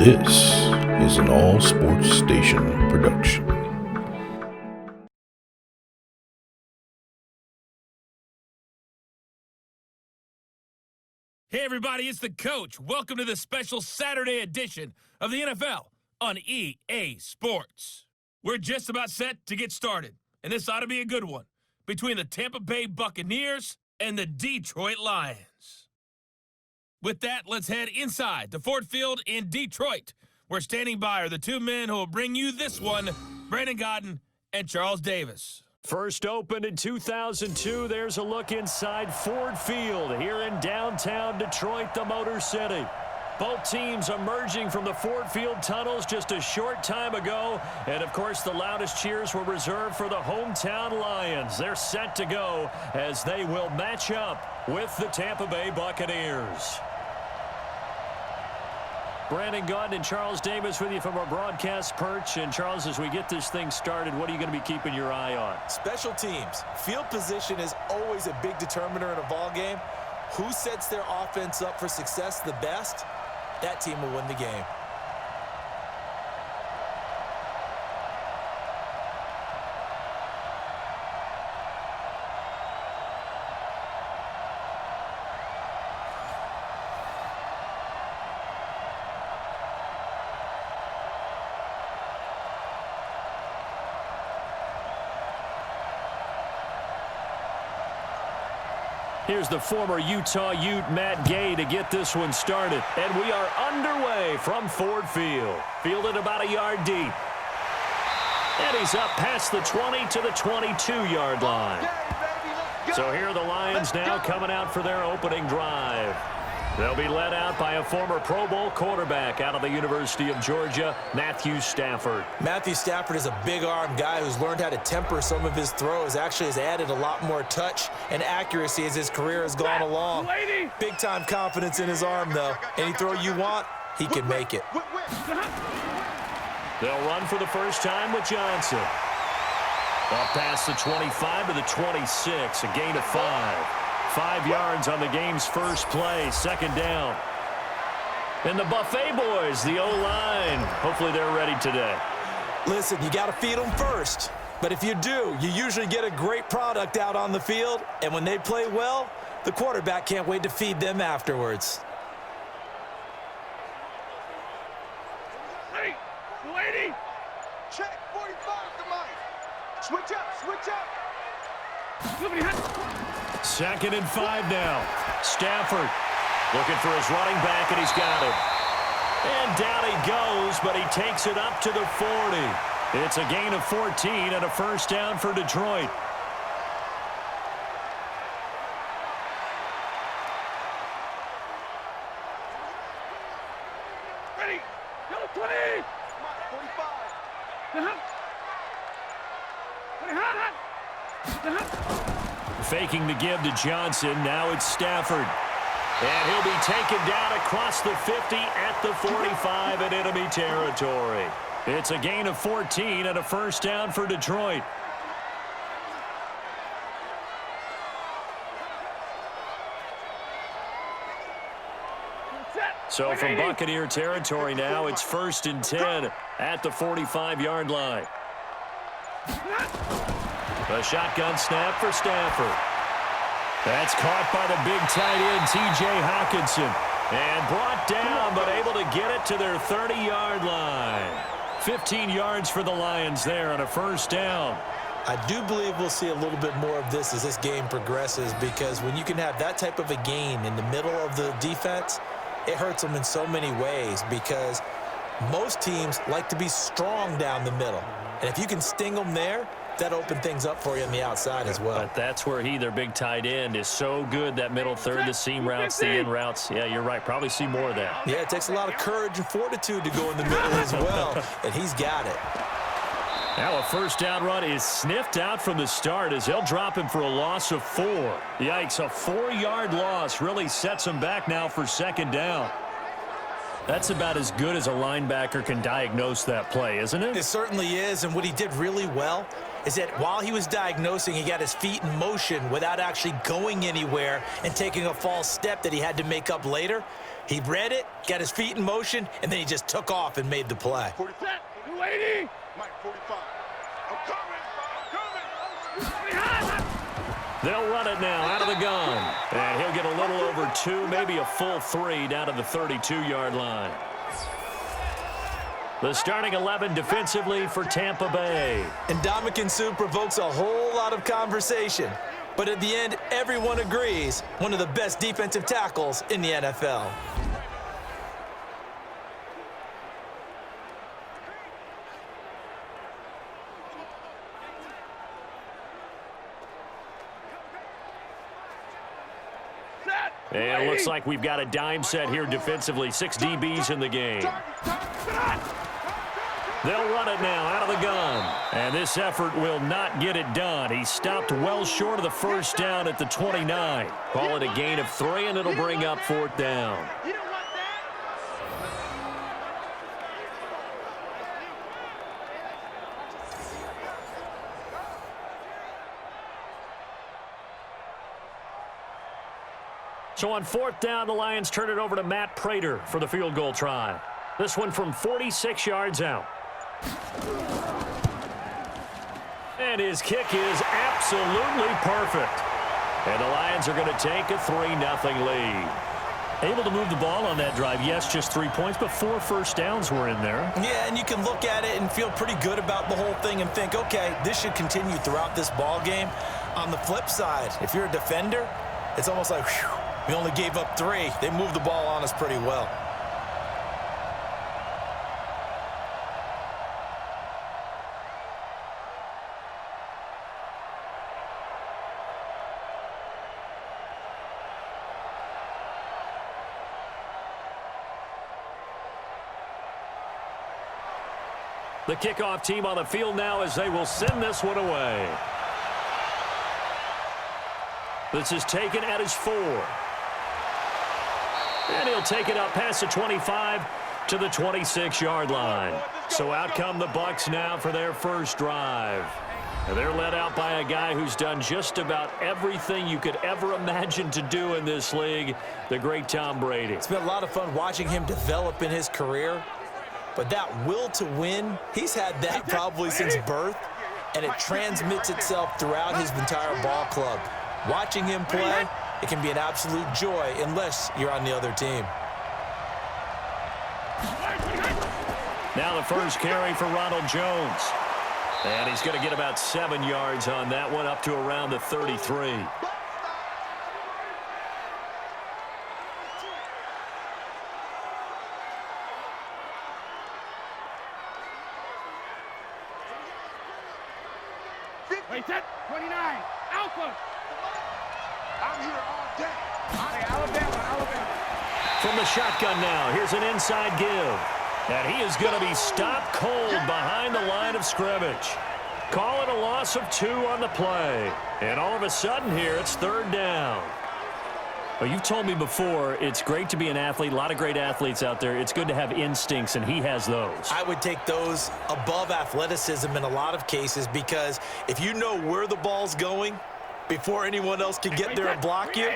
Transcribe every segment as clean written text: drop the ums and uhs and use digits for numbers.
This is an All Sports Station production. Hey everybody, it's the coach. Welcome to the special Saturday edition of the NFL on EA Sports. We're just about set to get started, and this ought to be a good one between the Tampa Bay Buccaneers and the Detroit Lions. With that, let's head inside to Ford Field in Detroit. Where standing by are the two men who will bring you this one, Brandon Gaudin and Charles Davis. First opened in 2002, there's a look inside Ford Field here in downtown Detroit, the Motor City. Both teams emerging from the Ford Field tunnels just a short time ago. And, of course, the loudest cheers were reserved for the hometown Lions. They're set to go as they will match up with the Tampa Bay Buccaneers. Brandon Gaudin and Charles Davis with you from our broadcast perch. And, Charles, as we get this thing started, what are you going to be keeping your eye on? Special teams. Field position is always a big determiner in a ball game. Who sets their offense up for success the best, that team will win the game. Here's the former Utah Ute, Matt Gay, to get this one started. And we are underway from Ford Field. Fielded about a yard deep. And he's up past the 20 to the 22-yard line. So here are the Lions now coming out for their opening drive. They'll be led out by a former Pro Bowl quarterback out of the University of Georgia, Matthew Stafford. Matthew Stafford is a big-arm guy who's learned how to temper some of his throws. Actually has added a lot more touch and accuracy as his career has gone along. Big-time confidence in his arm, though. Any throw you want, he can make it. They'll run for the first time with Johnson. Up past the 25 to the 26, a gain of 5. 5 yards on the game's first play, second down. And the Buffet boys, the O-line, hopefully they're ready today. Listen, you got to feed them first. But if you do, you usually get a great product out on the field. And when they play well, the quarterback can't wait to feed them afterwards. Hey, 280. Check, 45, come on. Switch up. Lumpy, Second and 5 now. Stafford looking for his running back, and he's got it. And down he goes, but he takes it up to the 40. It's a gain of 14 and a first down for Detroit. Ready, go 20. 45. Faking the give to Johnson. Now it's Stafford. And he'll be taken down across the 50 at the 45 in enemy territory. It's a gain of 14 and a first down for Detroit. So from Buccaneer territory now, it's 1st and 10 at the 45-yard line. A shotgun snap for Stafford. That's caught by the big tight end, T.J. Hockenson. And brought down, but able to get it to their 30-yard line. 15 yards for the Lions there on a first down. I do believe we'll see a little bit more of this as this game progresses, because when you can have that type of a gain in the middle of the defense, it hurts them in so many ways, because most teams like to be strong down the middle. And if you can sting them there, that opened things up for you on the outside as well. But that's where their big tight end, is so good, that middle third, the seam routes, the in routes. Yeah, you're right. Probably see more of that. Yeah, it takes a lot of courage and fortitude to go in the middle as well, and he's got it. Now a first down run is sniffed out from the start as they'll drop him for a loss of 4. Yikes, a 4-yard loss really sets him back now for second down. That's about as good as a linebacker can diagnose that play, isn't it? It certainly is, and what he did really well is that while he was diagnosing, he got his feet in motion without actually going anywhere and taking a false step that he had to make up later. He read it, got his feet in motion, and then he just took off and made the play. 40 set, 280. Mike, 45. I'm coming. They'll run it now out of the gun. And he'll get a little over 2, maybe a full 3 down to the 32-yard line. The starting 11 defensively for Tampa Bay. And Ndamukong Suh provokes a whole lot of conversation. But at the end, everyone agrees, one of the best defensive tackles in the NFL. And it looks like we've got a dime set here defensively. 6 DBs in the game. They'll run it now out of the gun. And this effort will not get it done. He stopped well short of the first down at the 29. Call it a gain of 3, and it'll bring up 4th down. So on 4th down, the Lions turn it over to Matt Prater for the field goal try. This one from 46 yards out. And his kick is absolutely perfect. And the Lions are going to take a 3-0 lead. Able to move the ball on that drive. Yes, just 3 points, but 4 first downs were in there. Yeah, and you can look at it and feel pretty good about the whole thing and think, okay, this should continue throughout this ball game. On the flip side, if you're a defender, it's almost like, whew, we only gave up 3. They moved the ball on us pretty well. The kickoff team on the field now as they will send this one away. This is taken at his 4. And he'll take it up past the 25 to the 26-yard line. So out come the Bucs now for their first drive. And they're led out by a guy who's done just about everything you could ever imagine to do in this league, the great Tom Brady. It's been a lot of fun watching him develop in his career. But that will to win, he's had that probably since birth, and it transmits itself throughout his entire ball club. Watching him play, it can be an absolute joy unless you're on the other team. Now the first carry for Ronald Jones. And he's going to get about 7 yards on that one, up to around the 33. Wait, set, 29, Alpha. I'm here all day. Alabama. From the shotgun now, here's an inside give. And he is going to be stopped cold behind the line of scrimmage. Call it a loss of 2 on the play. And all of a sudden here, it's 3rd down. Well, you've told me before, it's great to be an athlete. A lot of great athletes out there. It's good to have instincts, and he has those. I would take those above athleticism in a lot of cases, because if you know where the ball's going before anyone else can get there and block you,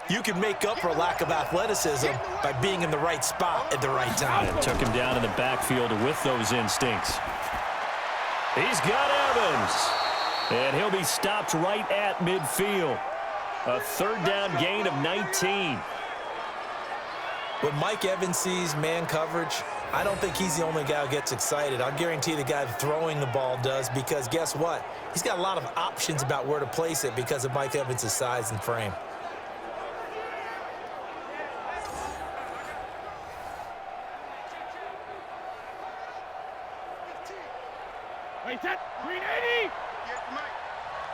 you can make up for lack of athleticism by being in the right spot at the right time. And took him down in the backfield with those instincts. He's got Evans. And he'll be stopped right at midfield. A 3rd down gain of 19. When Mike Evans sees man coverage, I don't think he's the only guy who gets excited. I'll guarantee the guy throwing the ball does, because guess what? He's got a lot of options about where to place it because of Mike Evans' size and frame. Wait, set, 380. Yeah, Mike,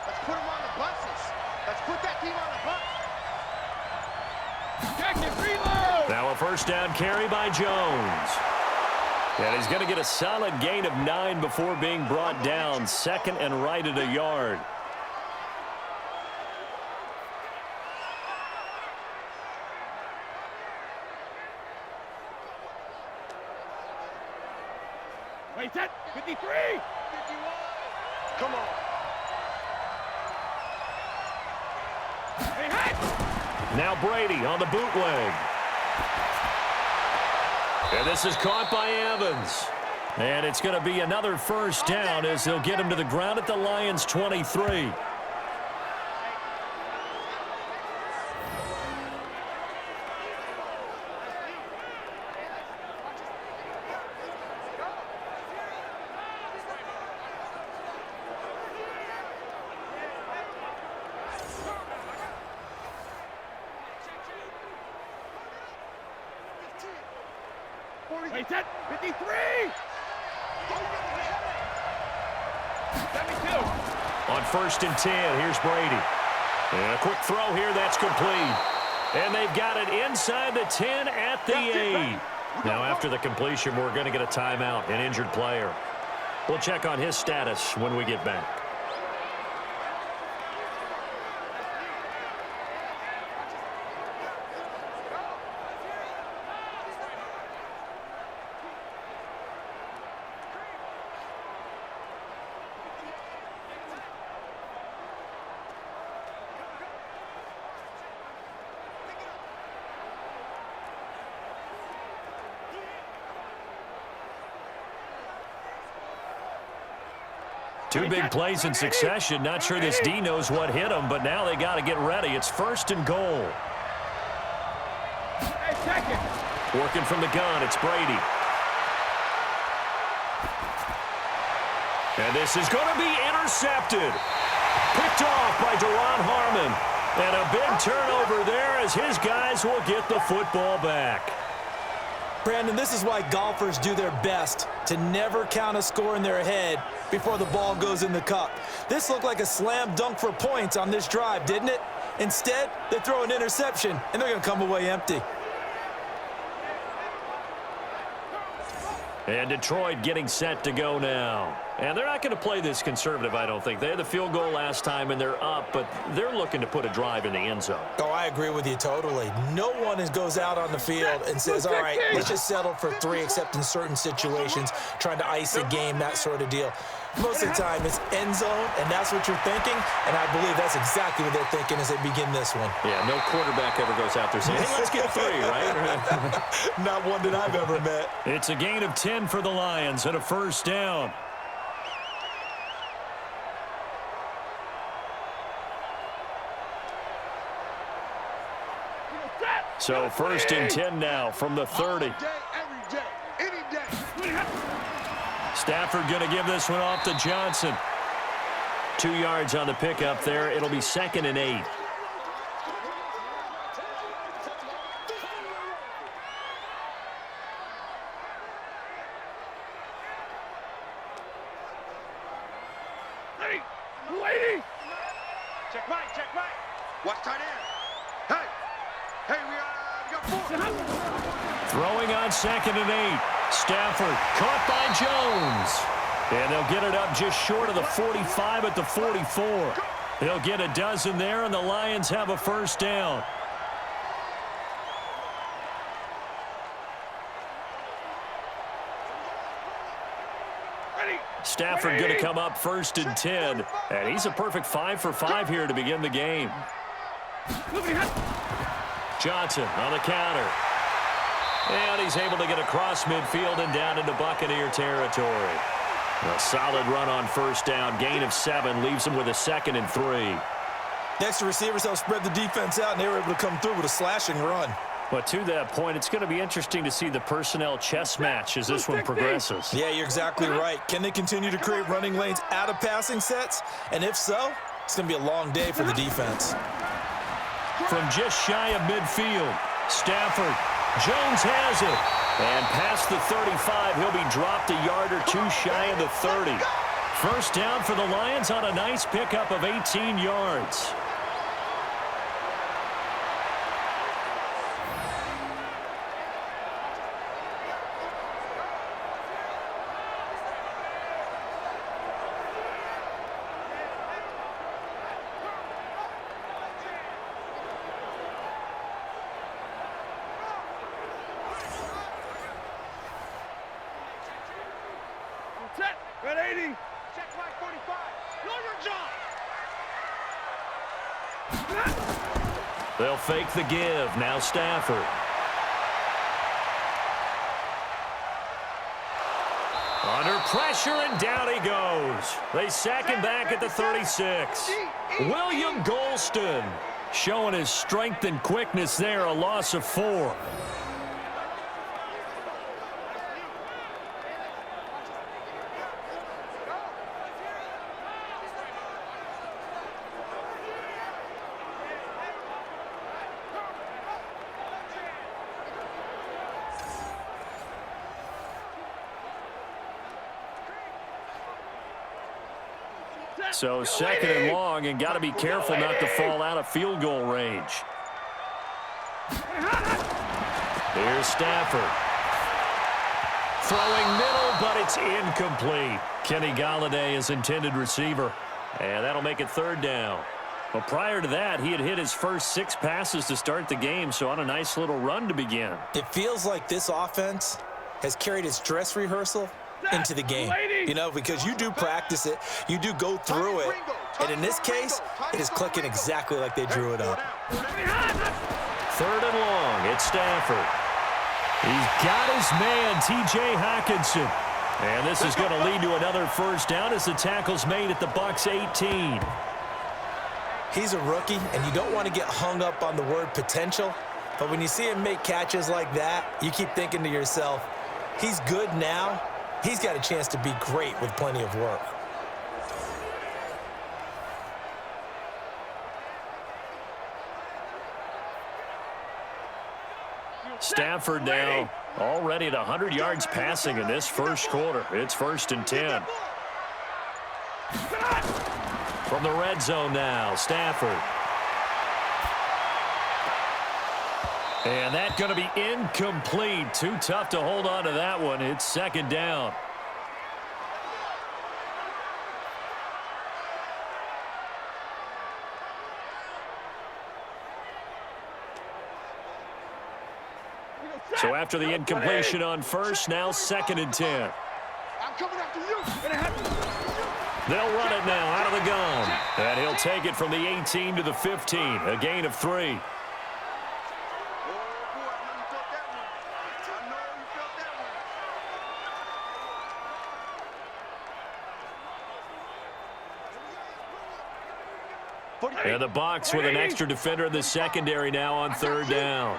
let's put him on the buses. Let's put that team on the bus. Jack it, reload. Now a first down carry by Jones. And he's going to get a solid gain of 9 before being brought down. 2nd and right at a yard. Wait, set, 53. 51. Come on. Now Brady on the bootleg. And this is caught by Evans. And it's going to be another first down as they'll get him to the ground at the Lions' 23. Wait, 53! 72! On 1st and 10, here's Brady. And a quick throw here, that's complete. And they've got it inside the 10 at the 8. Now after the completion, we're going to get a timeout, an injured player. We'll check on his status when we get back. Two big plays in succession. Not sure this D knows what hit him, but now they got to get ready. It's 1st and goal. Working from the gun, it's Brady. And this is going to be intercepted. Picked off by Deron Harmon. And a big turnover there as his guys will get the football back. Brandon, this is why golfers do their best to never count a score in their head before the ball goes in the cup. This looked like a slam dunk for points on this drive, didn't it? Instead, they throw an interception, and they're going to come away empty. And Detroit getting set to go now. And they're not going to play this conservative, I don't think. They had the field goal last time, and they're up, but they're looking to put a drive in the end zone. Oh, I agree with you totally. No one goes out on the field and says, all right, let's just settle for 3, except in certain situations, trying to ice a game, that sort of deal. Most of the time, it's end zone, and that's what you're thinking, and I believe that's exactly what they're thinking as they begin this one. Yeah, no quarterback ever goes out there saying, hey, let's get 3, right? Not one that I've ever met. It's a gain of 10 for the Lions and a first down. So 1st and 10 now from the 30. Every day, any day. Stafford going to give this one off to Johnson. 2 yards on the pickup there. It'll be 2nd and 8. Lady! Check right. Watch tight end. Hey, we got 4. Throwing on 2nd and 8. Stafford caught by Jones. And they'll get it up just short of the 45 at the 44. They'll get a dozen there, and the Lions have a first down. Stafford going to come up 1st and 10. And he's a perfect 5 for 5 here to begin the game. Johnson on the counter. And he's able to get across midfield and down into Buccaneer territory. A solid run on first down. Gain of 7 leaves him with a 2nd and 3. Next, the receivers help spread the defense out, and they were able to come through with a slashing run. But to that point, it's going to be interesting to see the personnel chess match as this one progresses. Yeah, you're exactly right. Can they continue to create running lanes out of passing sets? And if so, it's going to be a long day for the defense. From just shy of midfield, Stafford. Jones has it. And past the 35, he'll be dropped a yard or 2 shy of the 30. First down for the Lions on a nice pickup of 18 yards. Set. Red 80. Check right 45. Know your job. They'll fake the give. Now Stafford. Under pressure, and down he goes. They sack him back at the 36. William Golston showing his strength and quickness there, a loss of 4. So second and long, and got to be careful not to fall out of field goal range. Here's Stafford. Throwing middle, but it's incomplete. Kenny Golladay is intended receiver. And that'll make it 3rd down. Well, prior to that, he had hit his first 6 passes to start the game, so on a nice little run to begin. It feels like this offense has carried its dress rehearsal into the game, you know, because you do practice it, you do go through it, and in this case, it is clicking exactly like they drew it up. 3rd and long, it's Stafford. He's got his man, T.J. Hockenson. And this is going to lead to another 1st down as the tackle's made at the Bucs 18. He's a rookie, and you don't want to get hung up on the word potential, but when you see him make catches like that, you keep thinking to yourself, he's good now. He's got a chance to be great with plenty of work. Stafford now already at 100 yards passing in this first quarter. It's 1st and 10. From the red zone now, Stafford. And that's going to be incomplete. Too tough to hold on to that one. It's 2nd down. So after the incompletion on 1st, now 2nd and 10. I'm coming after you. They'll run it now out of the gun. And he'll take it from the 18 to the 15. A gain of 3. And the Bucs with an extra defender in the secondary now on 3rd down.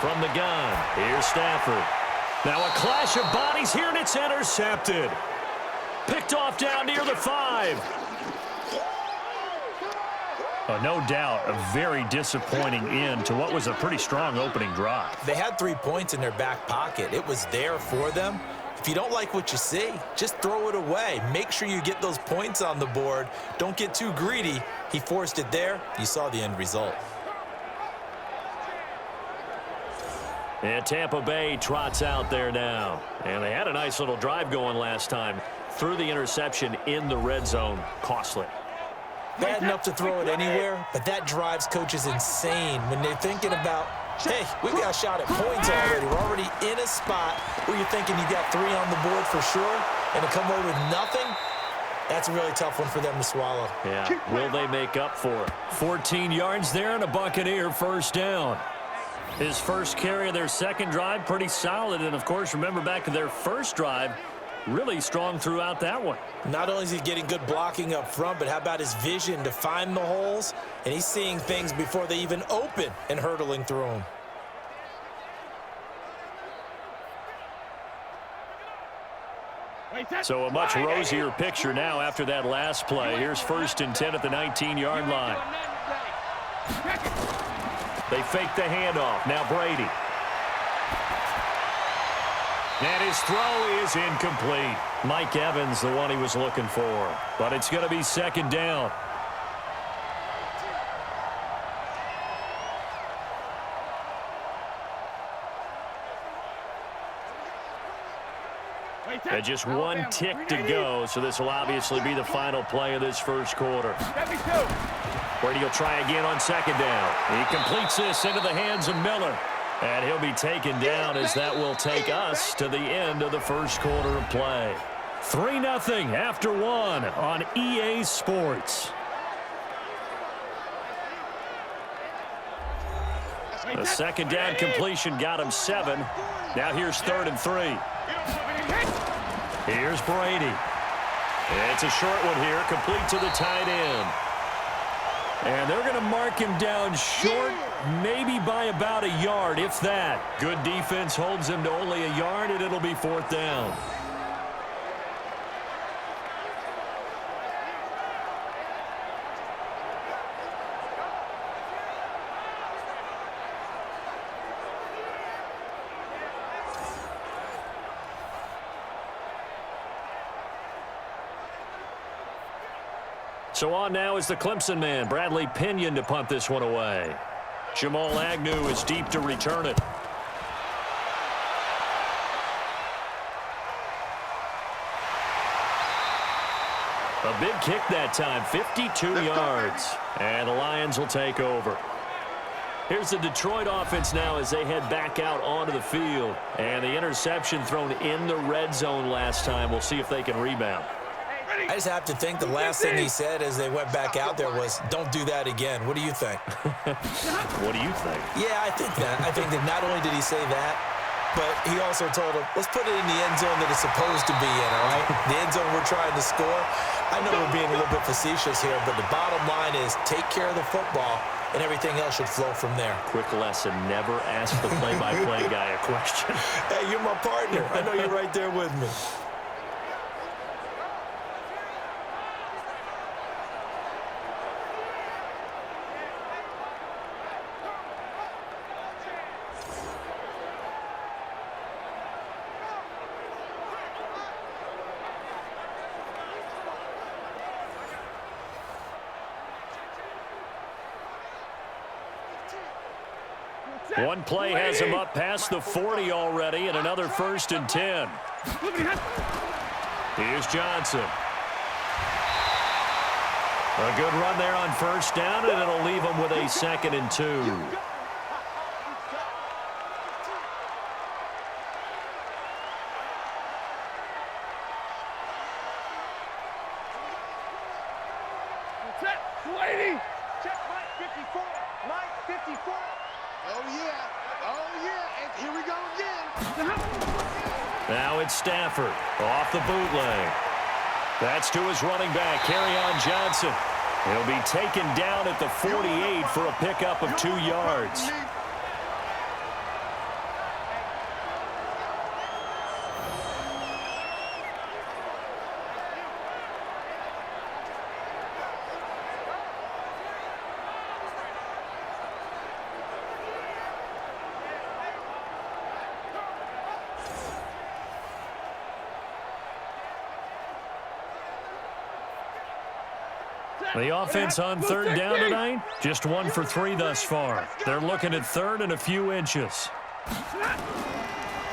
From the gun, here's Stafford. Now a clash of bodies here, and it's intercepted. Picked off down near the 5. No doubt a very disappointing end to what was a pretty strong opening drive. They had 3 points in their back pocket. It was there for them. If you don't like what you see, just throw it away. Make sure you get those points on the board. Don't get too greedy. He forced it there. You saw the end result. And Tampa Bay trots out there now. And they had a nice little drive going last time. Threw the interception in the red zone. Costly. Bad enough to throw it anywhere, but that drives coaches insane when they're thinking about, hey, we've got a shot at points already. We're already in a spot where you're thinking you got 3 on the board for sure, and to come away with nothing, that's a really tough one for them to swallow. Yeah, will they make up for it? 14 yards there and a Buccaneer 1st down. His first carry of their second drive, pretty solid. And, of course, remember back to their first drive, really strong throughout that one. Not only is he getting good blocking up front, but how about his vision to find the holes? And he's seeing things before they even open and hurdling through them. So a much rosier picture now after that last play. Here's 1st and 10 at the 19-yard line. They fake the handoff. Now Brady. And his throw is incomplete. Mike Evans, the one he was looking for. But it's going to be 2nd down. And just 1 tick to go, so this will obviously be the final play of this first quarter. Brady will try again on 2nd down. He completes this into the hands of Miller. And he'll be taken down as that will take us to the end of the first quarter of play. 3-0 after 1 on EA Sports. The second down completion got him 7. Now here's 3rd and 3. Here's Brady. It's a short one here, complete to the tight end. And they're going to mark him down short, maybe by about a yard, if that. Good defense holds him to only a yard, and it'll be 4th down. So on now is the Clemson man, Bradley Pinion, to punt this one away. Jamal Agnew is deep to return it. A big kick that time, 52 yards. And the Lions will take over. Here's the Detroit offense now as they head back out onto the field. And the interception thrown in the red zone last time. We'll see if they can rebound. I just have to think the last thing he said as they went back out there was, don't do that again. What do you think? What do you think? Yeah, I think that not only did he say that, but he also told him, let's put it in the end zone that it's supposed to be in, all right? The end zone we're trying to score. I know we're being a little bit facetious here, but the bottom line is take care of the football, and everything else should flow from there. Quick lesson, never ask the play-by-play guy a question. Hey, you're my partner. I know you're right there with me. One play has him up past the 40 already, and another 1st and 10. Here's Johnson. A good run there on 1st down, and it'll leave him with a 2nd and 2. Check Mike 54. Mike 54. Oh, yeah, and here we go again. Now it's Stafford off the bootleg. That's to his running back, Kerryon Johnson. He'll be taken down at the 48 for a pickup of 2 yards. The offense on 3rd down tonight, just 1 for 3 thus far. They're looking at 3rd and a few inches.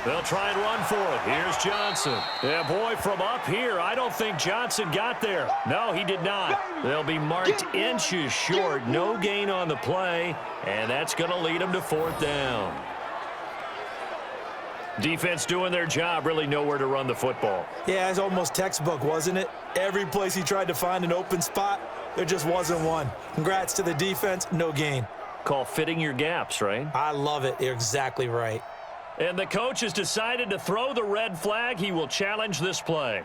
They'll try and run for it. Here's Johnson. Yeah, boy, from up here, I don't think Johnson got there. No, he did not. They'll be marked inches short. No gain on the play, and that's going to lead them to 4th down. Defense doing their job, really nowhere to run the football. Yeah, it's almost textbook, wasn't it? Every place he tried to find an open spot, there just wasn't one. Congrats to the defense, no gain. Call fitting your gaps, right? I love it. You're exactly right. And the coach has decided to throw the red flag. He will challenge this play.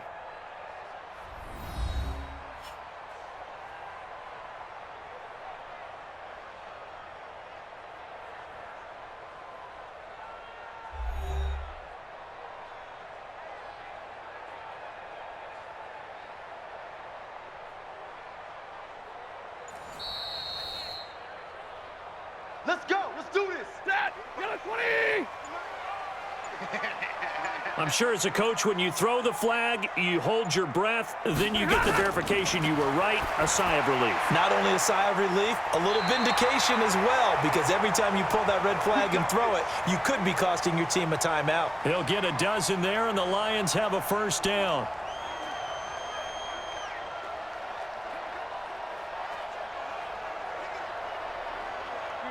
Let's go. Let's do this. Set. Yellow 20. I'm sure as a coach, when you throw the flag, you hold your breath, then you get the verification you were right, a sigh of relief. Not only a sigh of relief, a little vindication as well, because every time you pull that red flag and throw it, you could be costing your team a timeout. He'll get a dozen there, and the Lions have a 1st down.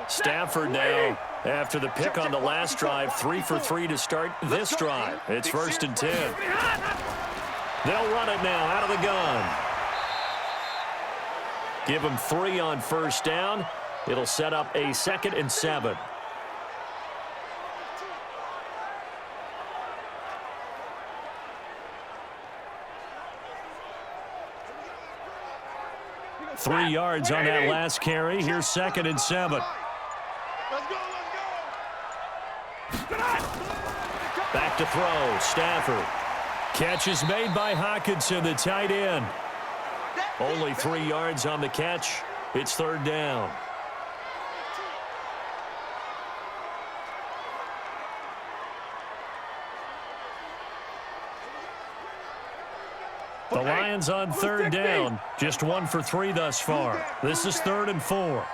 Stafford now, after the pick on the last drive, 3 for 3 to start this drive. It's 1st and 10. They'll run it now out of the gun. Give him 3 on 1st down. It'll set up a 2nd and 7. 3 yards on that last carry. Here's 2nd and 7. Let's go, let's go. Back to throw, Stafford. Catch is made by Hockenson, the tight end. Only 3 yards on the catch. It's 3rd down. The Lions on 3rd down. Just 1 for 3 thus far. This is 3rd and 4.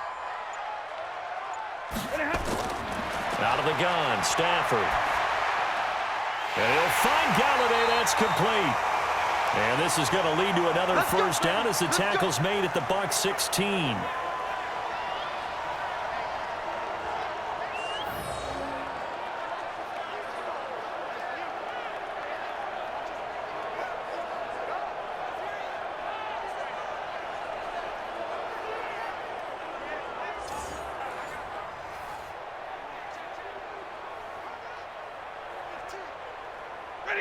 Out of the gun, Stafford. And he'll find Galladay. That's complete. And this is going to lead to another first down as the tackle's made at the Bucs 16.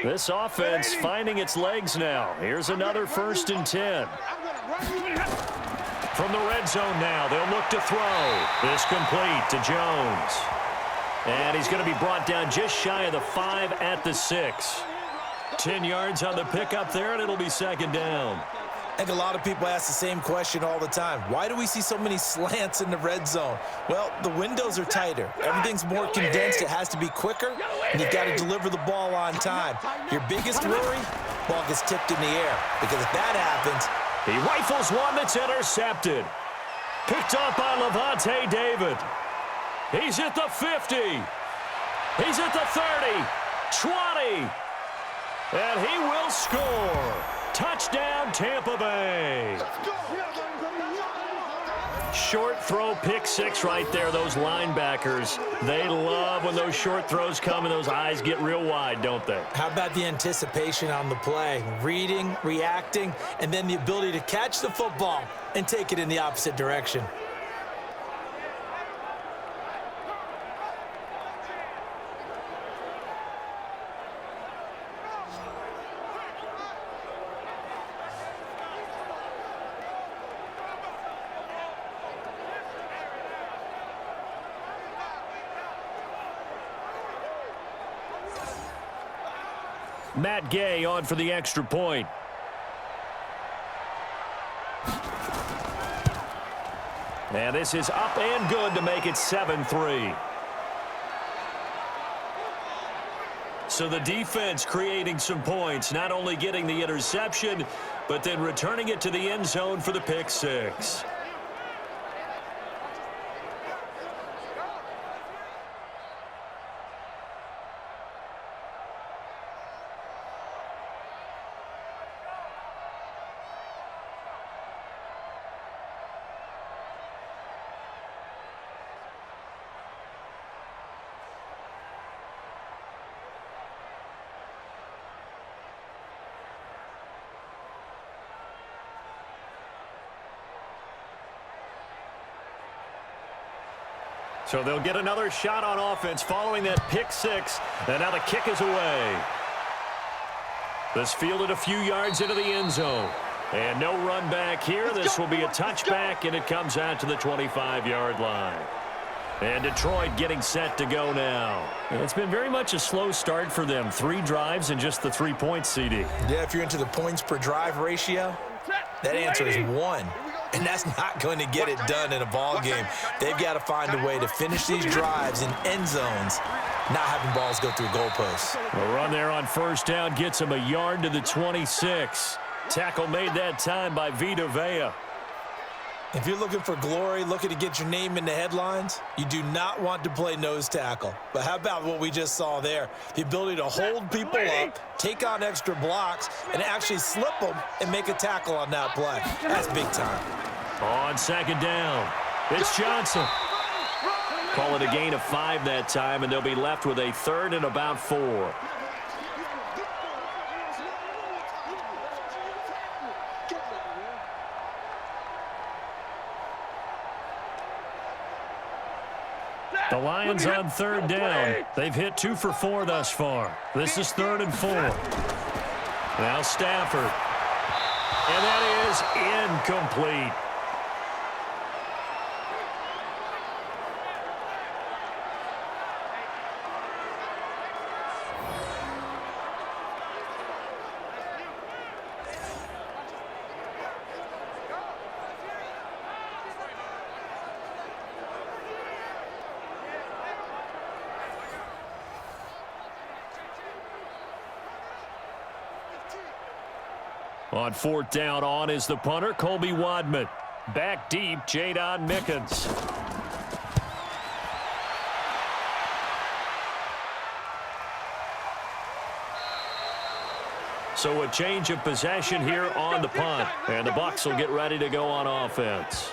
This offense finding its legs now. Here's another 1st and 10. From the red zone now, they'll look to throw. This complete to Jones. And he's going to be brought down just shy of the 5 at the 6. 10 yards on the pickup there, and it'll be 2nd down. I think a lot of people ask the same question all the time. Why do we see so many slants in the red zone? Well, the windows are tighter. Everything's more condensed. It has to be quicker, and you've got to deliver the ball on time. Your biggest worry, ball gets tipped in the air, because if that happens, he rifles one that's intercepted. Picked up by Levante David. He's at the 50. He's at the 30, 20, and he will score. Touchdown, Tampa Bay. Short throw, pick 6 right there. Those linebackers, they love when those short throws come and those eyes get real wide, don't they? how about the anticipation on the play? Reading, reacting, and then the ability to catch the football and take it in the opposite direction. Matt Gay on for the extra point. And this is up and good to make it 7-3. So the defense creating some points, not only getting the interception, but then returning it to the end zone for the pick 6. So they'll get another shot on offense following that pick 6. And now the kick is away. This fielded a few yards into the end zone. And no run back here. This will be a touchback, and it comes out to the 25-yard line. And Detroit getting set to go now. It's been very much a slow start for them. 3 drives and just the 3 points, CD. Yeah, if you're into the points per drive ratio, that answer is 1. And that's not going to get it done in a ball game. They've got to find a way to finish these drives in end zones, not having balls go through goalposts. A run there on first down gets him a yard to the 26. Tackle made that time by Vita Vea. If you're looking for glory, looking to get your name in the headlines, you do not want to play nose tackle. But how about what we just saw there? The ability to hold people up, take on extra blocks, and actually slip them and make a tackle on that play. That's big time. On second down, it's Johnson. Call it a gain of 5 that time, and they'll be left with a 3rd and about 4. The Lions on 3rd down. They've hit 2 for 4 thus far. This is 3rd and 4. Now Stafford. And that is incomplete. On 4th down on is the punter, Colby Wadman. Back deep, Jadon Mickens. So a change of possession here on the punt. And the Bucs will get ready to go on offense.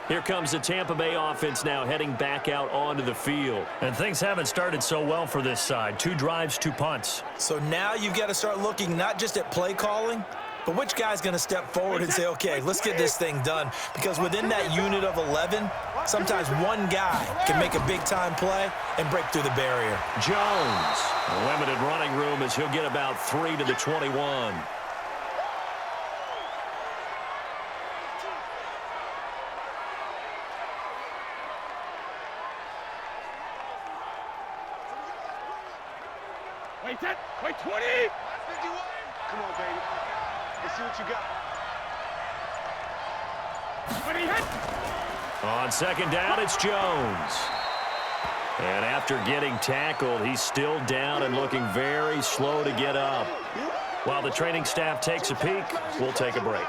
Here comes the Tampa Bay offense now heading back out onto the field. And things haven't started so well for this side. 2 drives, 2 punts. So now you've got to start looking not just at play calling, but which guy's going to step forward and say, okay, let's get this thing done. Because within that unit of 11, sometimes one guy can make a big-time play and break through the barrier. Jones, limited running room as he'll get about 3 to the 21. Wait, 20! 51! Come on, baby. Let's see what you got. 20 hit! On 2nd down, it's Jones. And after getting tackled, he's still down and looking very slow to get up. While the training staff takes a peek, we'll take a break.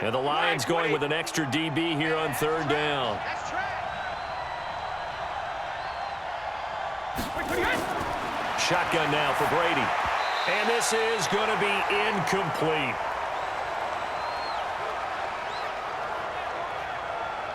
And the Lions going with an extra DB here on 3rd down. Shotgun now for Brady. And this is going to be incomplete.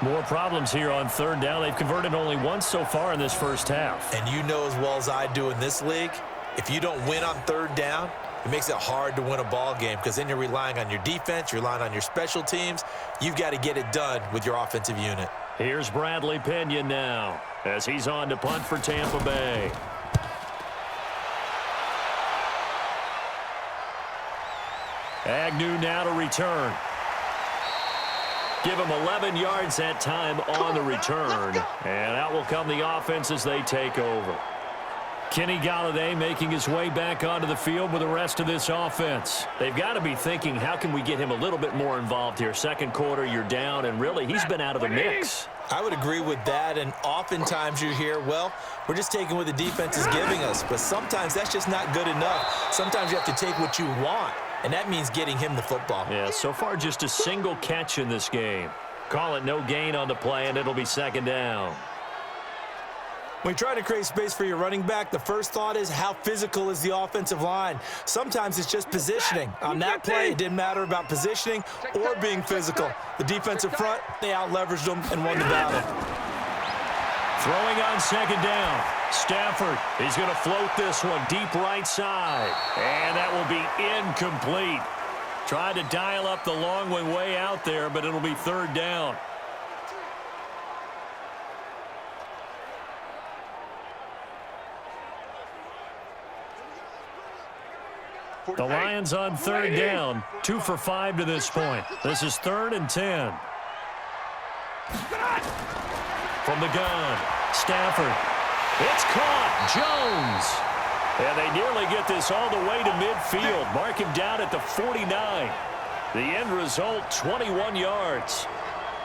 More problems here on 3rd down. They've converted only once so far in this first half. And you know as well as I do in this league, if you don't win on 3rd down, it makes it hard to win a ball game because then you're relying on your defense, you're relying on your special teams. You've got to get it done with your offensive unit. Here's Bradley Pinion now as he's on to punt for Tampa Bay. Agnew now to return. Give him 11 yards that time on the return. And out will come the offense as they take over. Kenny Golladay making his way back onto the field with the rest of this offense. They've got to be thinking, how can we get him a little bit more involved here? 2nd quarter, you're down, and really, he's been out of the mix. I would agree with that, and oftentimes you hear, well, we're just taking what the defense is giving us, but sometimes that's just not good enough. Sometimes you have to take what you want, and that means getting him the football. Yeah, so far just a single catch in this game. Call it no gain on the play, and it'll be 2nd down. When you try to create space for your running back, the first thought is how physical is the offensive line. Sometimes it's just positioning. On that play, it didn't matter about positioning or being physical. The defensive front, they out-leveraged them and won the battle. Throwing on 2nd down. Stafford, he's going to float this one deep right side. And that will be incomplete. Tried to dial up the long one way out there, but it'll be 3rd down. The Lions on 3rd down, 2 for 5 to this point. This is 3rd and 10. From the gun, Stafford. It's caught. Jones. And they nearly get this all the way to midfield. Mark him down at the 49. The end result, 21 yards.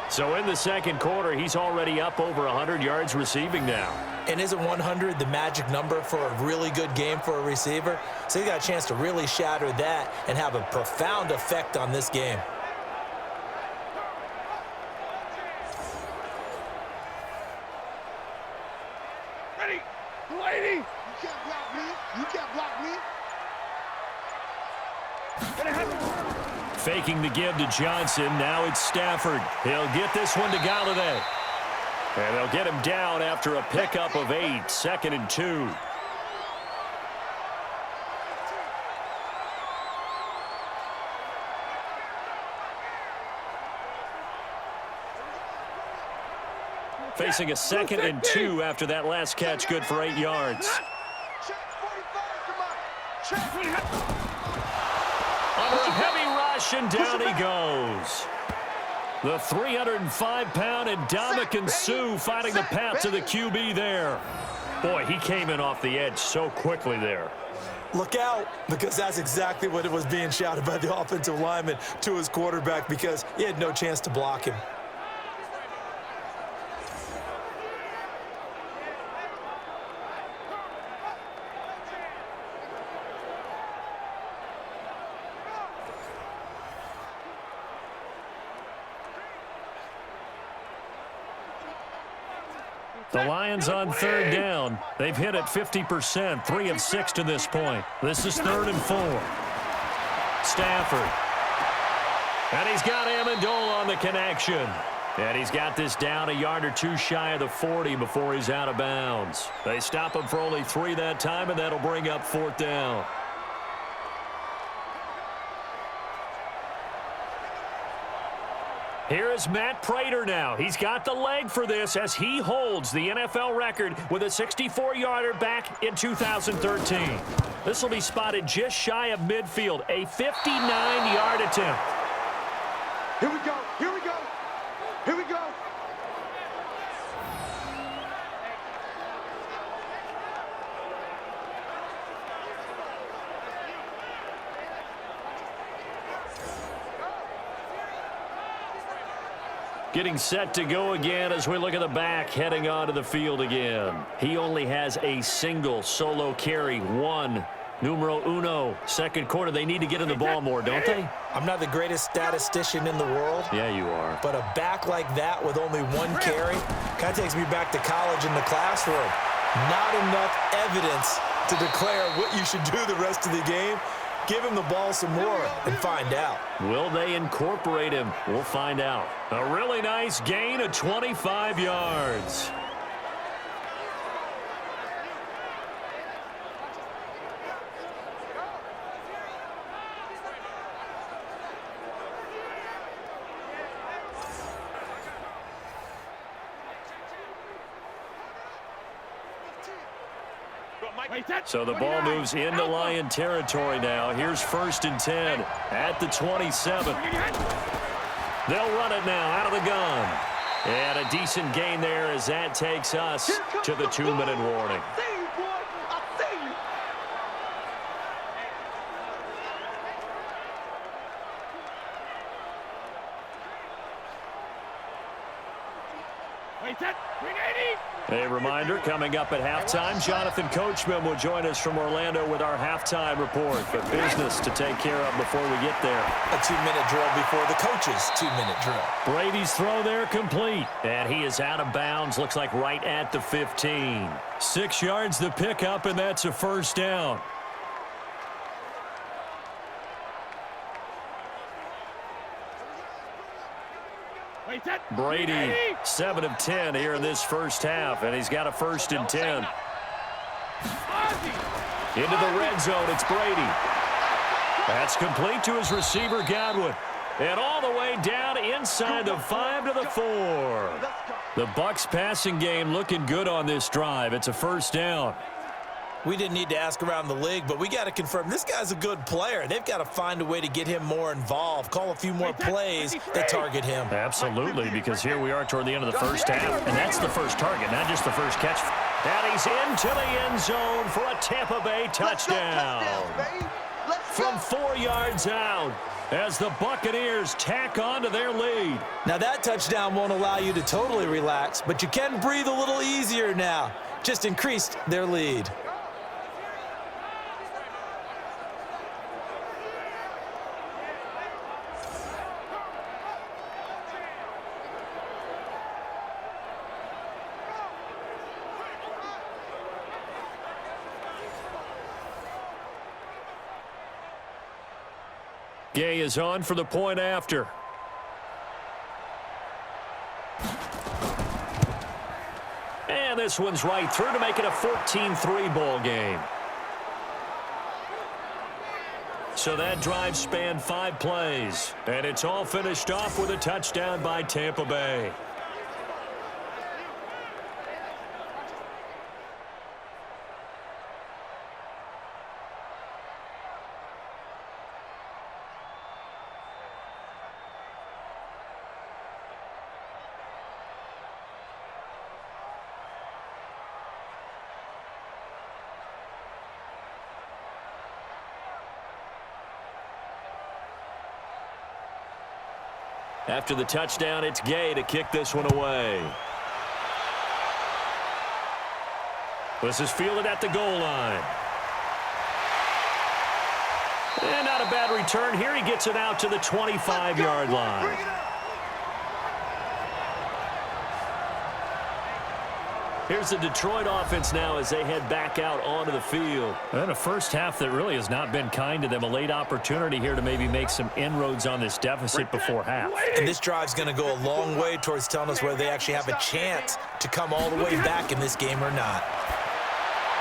So in the 2nd quarter, he's already up over 100 yards receiving now. And isn't 100 the magic number for a really good game for a receiver? So he got a chance to really shatter that and have a profound effect on this game. Ready, lady! You can't block me. You can't block me. Faking the give to Johnson. Now it's Stafford. He'll get this one to Golladay. And they'll get him down after a pickup of 8. 2nd and 2. Facing a 2nd and 2 after that last catch, good for 8 yards. Under a heavy rush, and down he goes. The 305-pound Ndamukong Suh fighting the path to the QB there. Boy, he came in off the edge so quickly there. Look out, because that's exactly what it was being shouted by the offensive lineman to his quarterback because he had no chance to block him. The Lions on third down. They've hit it 50%, 3 of 6 to this point. This is 3rd and 4. Stafford. And he's got Amendola on the connection. And he's got this down a yard or two shy of the 40 before he's out of bounds. They stop him for only 3 that time, and that'll bring up 4th down. Here is Matt Prater now. He's got the leg for this as he holds the NFL record with a 64-yarder back in 2013. This will be spotted just shy of midfield, a 59-yard attempt. Here we go. Here we go. Here we go. Getting set to go again as we look at the back heading onto the field again. He only has a single solo carry, 1. Numero uno, second quarter. They need to get in the ball more, don't they? I'm not the greatest statistician in the world. Yeah, you are. But a back like that with only 1 carry kind of takes me back to college in the classroom. Not enough evidence to declare what you should do the rest of the game. Give him the ball some more and find out. Will they incorporate him? We'll find out. A really nice gain of 25 yards. So the ball moves into Lion territory now. Here's 1st and 10 at the 27. They'll run it now out of the gun. And a decent gain there as that takes us to the 2-minute warning. A reminder, coming up at halftime, Jonathan Coachman will join us from Orlando with our halftime report. But business to take care of before we get there. A 2-minute drill before the coach's 2-minute drill. Brady's throw there complete. And he is out of bounds, looks like right at the 15. 6 yards the pickup, and that's a 1st down. Brady, 7 of 10 here in this first half, and he's got a 1st and 10. Into the red zone, it's Brady. That's complete to his receiver, Godwin. And all the way down inside the 5 to the 4. The Bucs passing game looking good on this drive. It's a 1st down. We didn't need to ask around the league, but we got to confirm this guy's a good player. They've got to find a way to get him more involved, call a few more plays that target him. Absolutely, because here we are toward the end of the first half, and that's the first target, not just the first catch. And he's into the end zone for a Tampa Bay touchdown. From 4 yards out as the Buccaneers tack on to their lead. Now that touchdown won't allow you to totally relax, but you can breathe a little easier now. Just increased their lead. Gay is on for the point after. And this one's right through to make it a 14-3 ball game. So that drive spanned 5 plays, and it's all finished off with a touchdown by Tampa Bay. After the touchdown, it's Gay to kick this one away. This is fielded at the goal line. And not a bad return here. He gets it out to the 25-yard line. Here's the Detroit offense now as they head back out onto the field. And a first half that really has not been kind to them. A late opportunity here to maybe make some inroads on this deficit before half. And this drive's going to go a long way towards telling us whether they actually have a chance to come all the way back in this game or not.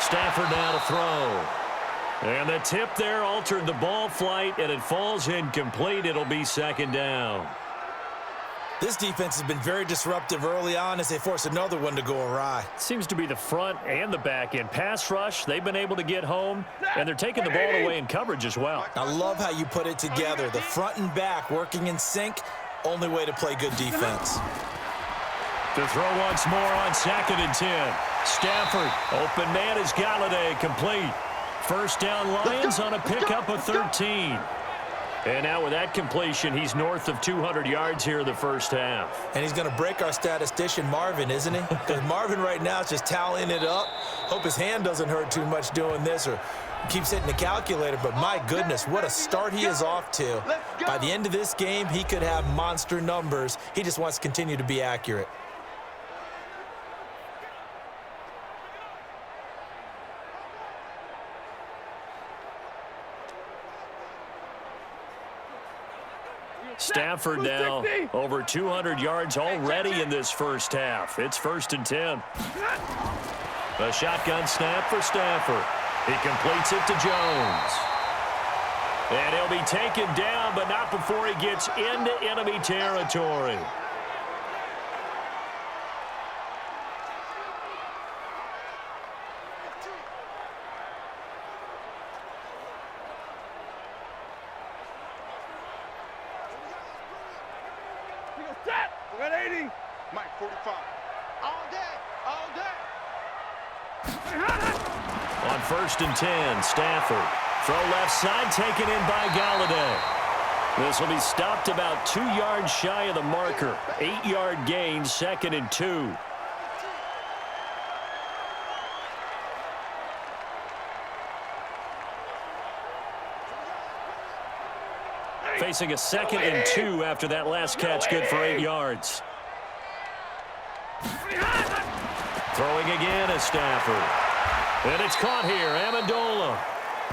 Stafford now to throw. And the tip there altered the ball flight, and it falls incomplete. It'll be second down. This defense has been very disruptive early on as they force another one to go awry. Seems to be the front and the back end. Pass rush, they've been able to get home, and they're taking the ball away in coverage as well. I love how you put it together. The front and back working in sync, only way to play good defense. To throw once more on 2nd and 10. Stafford, open man is Galladay, complete. First down Lions on a pickup of 13. And now with that completion, he's north of 200 yards here in the first half. And he's going to break our statistician Marvin, isn't he? Because Marvin right now is just tallying it up. Hope his hand doesn't hurt too much doing this or keeps hitting the calculator. But my goodness, what a start he is off to. By the end of this game, he could have monster numbers. He just wants to continue to be accurate. Stafford now over 200 yards already in this first half. It's 1st and 10. A shotgun snap for Stafford. He completes it to Jones. And he'll be taken down, but not before he gets into enemy territory. We got 80. Mike, 45. All day. All day. On 1st and 10, Stafford. Throw left side, taken in by Galladay. This will be stopped about 2 yards shy of the marker. 8-yard gain, 2nd and 2. Facing a 2nd and 2 after that last catch, good for 8 yards. Throwing again is Stafford. And it's caught here, Amendola.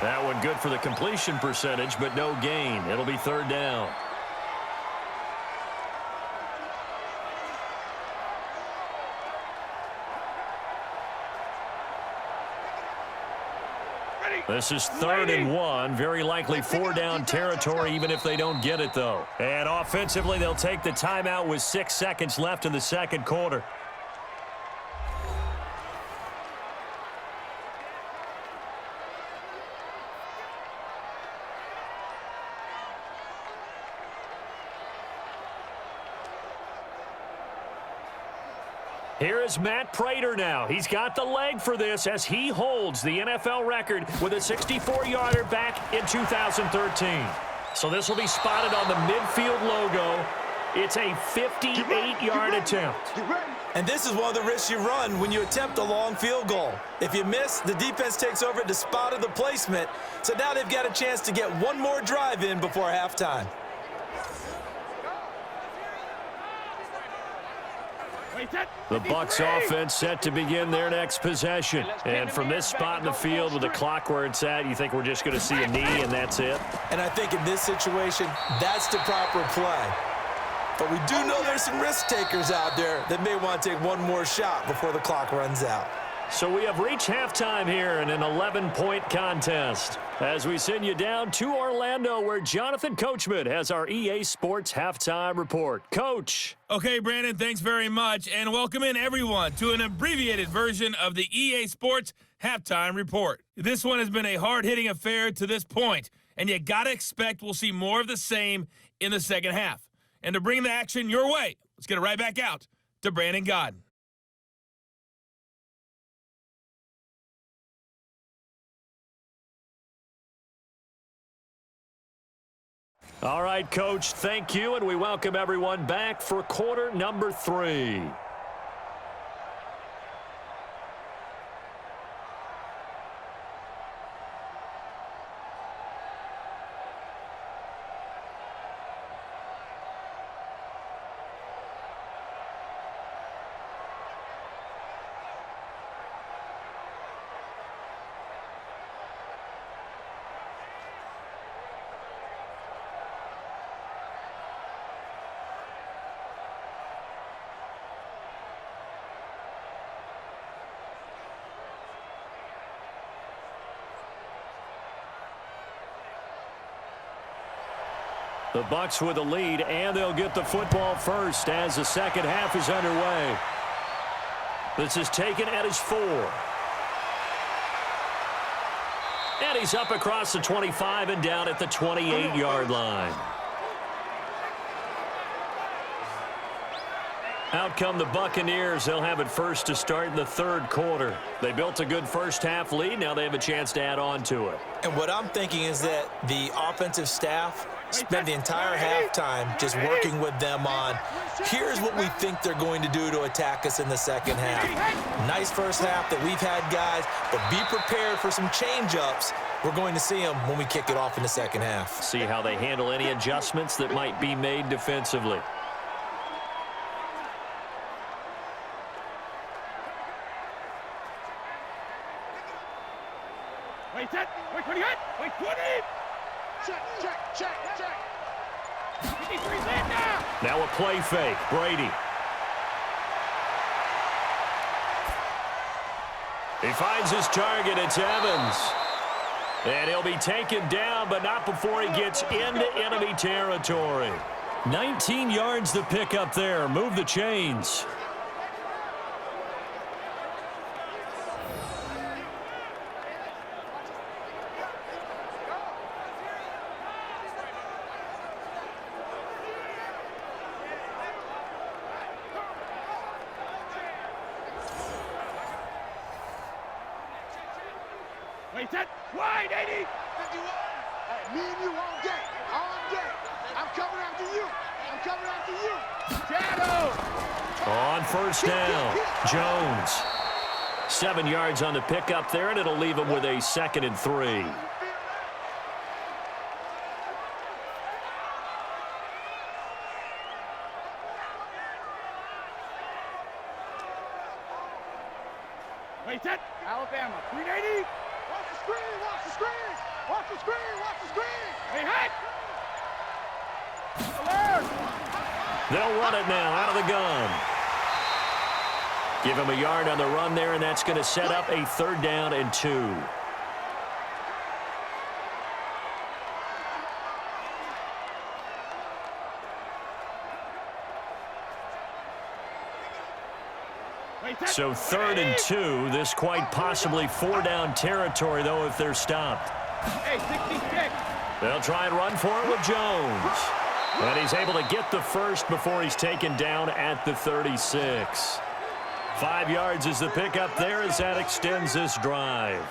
That one good for the completion percentage, but no gain. It'll be 3rd down. This is 3rd and 1. Very likely 4-down territory, even if they don't get it, though. And offensively, they'll take the timeout with 6 seconds left in the second quarter. Here is Matt Prater now. He's got the leg for this as he holds the NFL record with a 64-yarder back in 2013. So this will be spotted on the midfield logo. It's a 58-yard attempt. And this is one of the risks you run when you attempt a long field goal. If you miss, the defense takes over at the spot of the placement. So now they've got a chance to get one more drive in before halftime. The Bucs offense set to begin their next possession. And from this spot in the field with the clock where it's at, you think we're just going to see a knee and that's it? And I think in this situation, that's the proper play. But we do know there's some risk takers out there that may want to take one more shot before the clock runs out. So we have reached halftime here in an 11-point contest as we send you down to Orlando where Jonathan Coachman has our EA Sports Halftime Report. Coach. Okay, Brandon, thanks very much, and welcome in everyone to an abbreviated version of the EA Sports Halftime Report. This one has been a hard-hitting affair to this point, and you got to expect we'll see more of the same in the second half. And to bring the action your way, let's get it right back out to Brandon Godden. All right, Coach, thank you, and we welcome everyone back for quarter number 3. The Bucs with the lead, and they'll get the football first as the second half is underway. This is taken at his 4. And he's up across the 25 and down at the 28-yard line. Out come the Buccaneers. They'll have it first to start in the third quarter. They built a good first-half lead. Now they have a chance to add on to it. And what I'm thinking is that the offensive staff spent the entire halftime just working with them on, here's what we think they're going to do to attack us in the second half. Nice first half that we've had, guys, but be prepared for some change-ups. We're going to see them when we kick it off in the second half. See how they handle any adjustments that might be made defensively. Wait, set. Wait, 20. Wait, 20. Check. 53's in now. Now a play fake. Brady. He finds his target. It's Evans. And he'll be taken down, but not before he gets into enemy territory. 19 yards to pick up there. Move the chains. Wait, set. Wide, 80. 51. Hey, me and you all day. I'm coming after you. Shadow. On first down, Jones. 7 yards on the pickup there, and it'll leave him with a 2nd and 3. Wait, set. Alabama. 380. Watch the screen. Hey, hit. Alert. They'll run it now out of the gun. Give him a yard on the run there, and that's going to set up a 3rd down and 2. So 3rd and 2. This quite possibly 4-down territory, though, if they're stopped. Hey, 66. They'll try and run for it with Jones. And he's able to get the first before he's taken down at the 36. 5 yards is the pickup there as that extends this drive.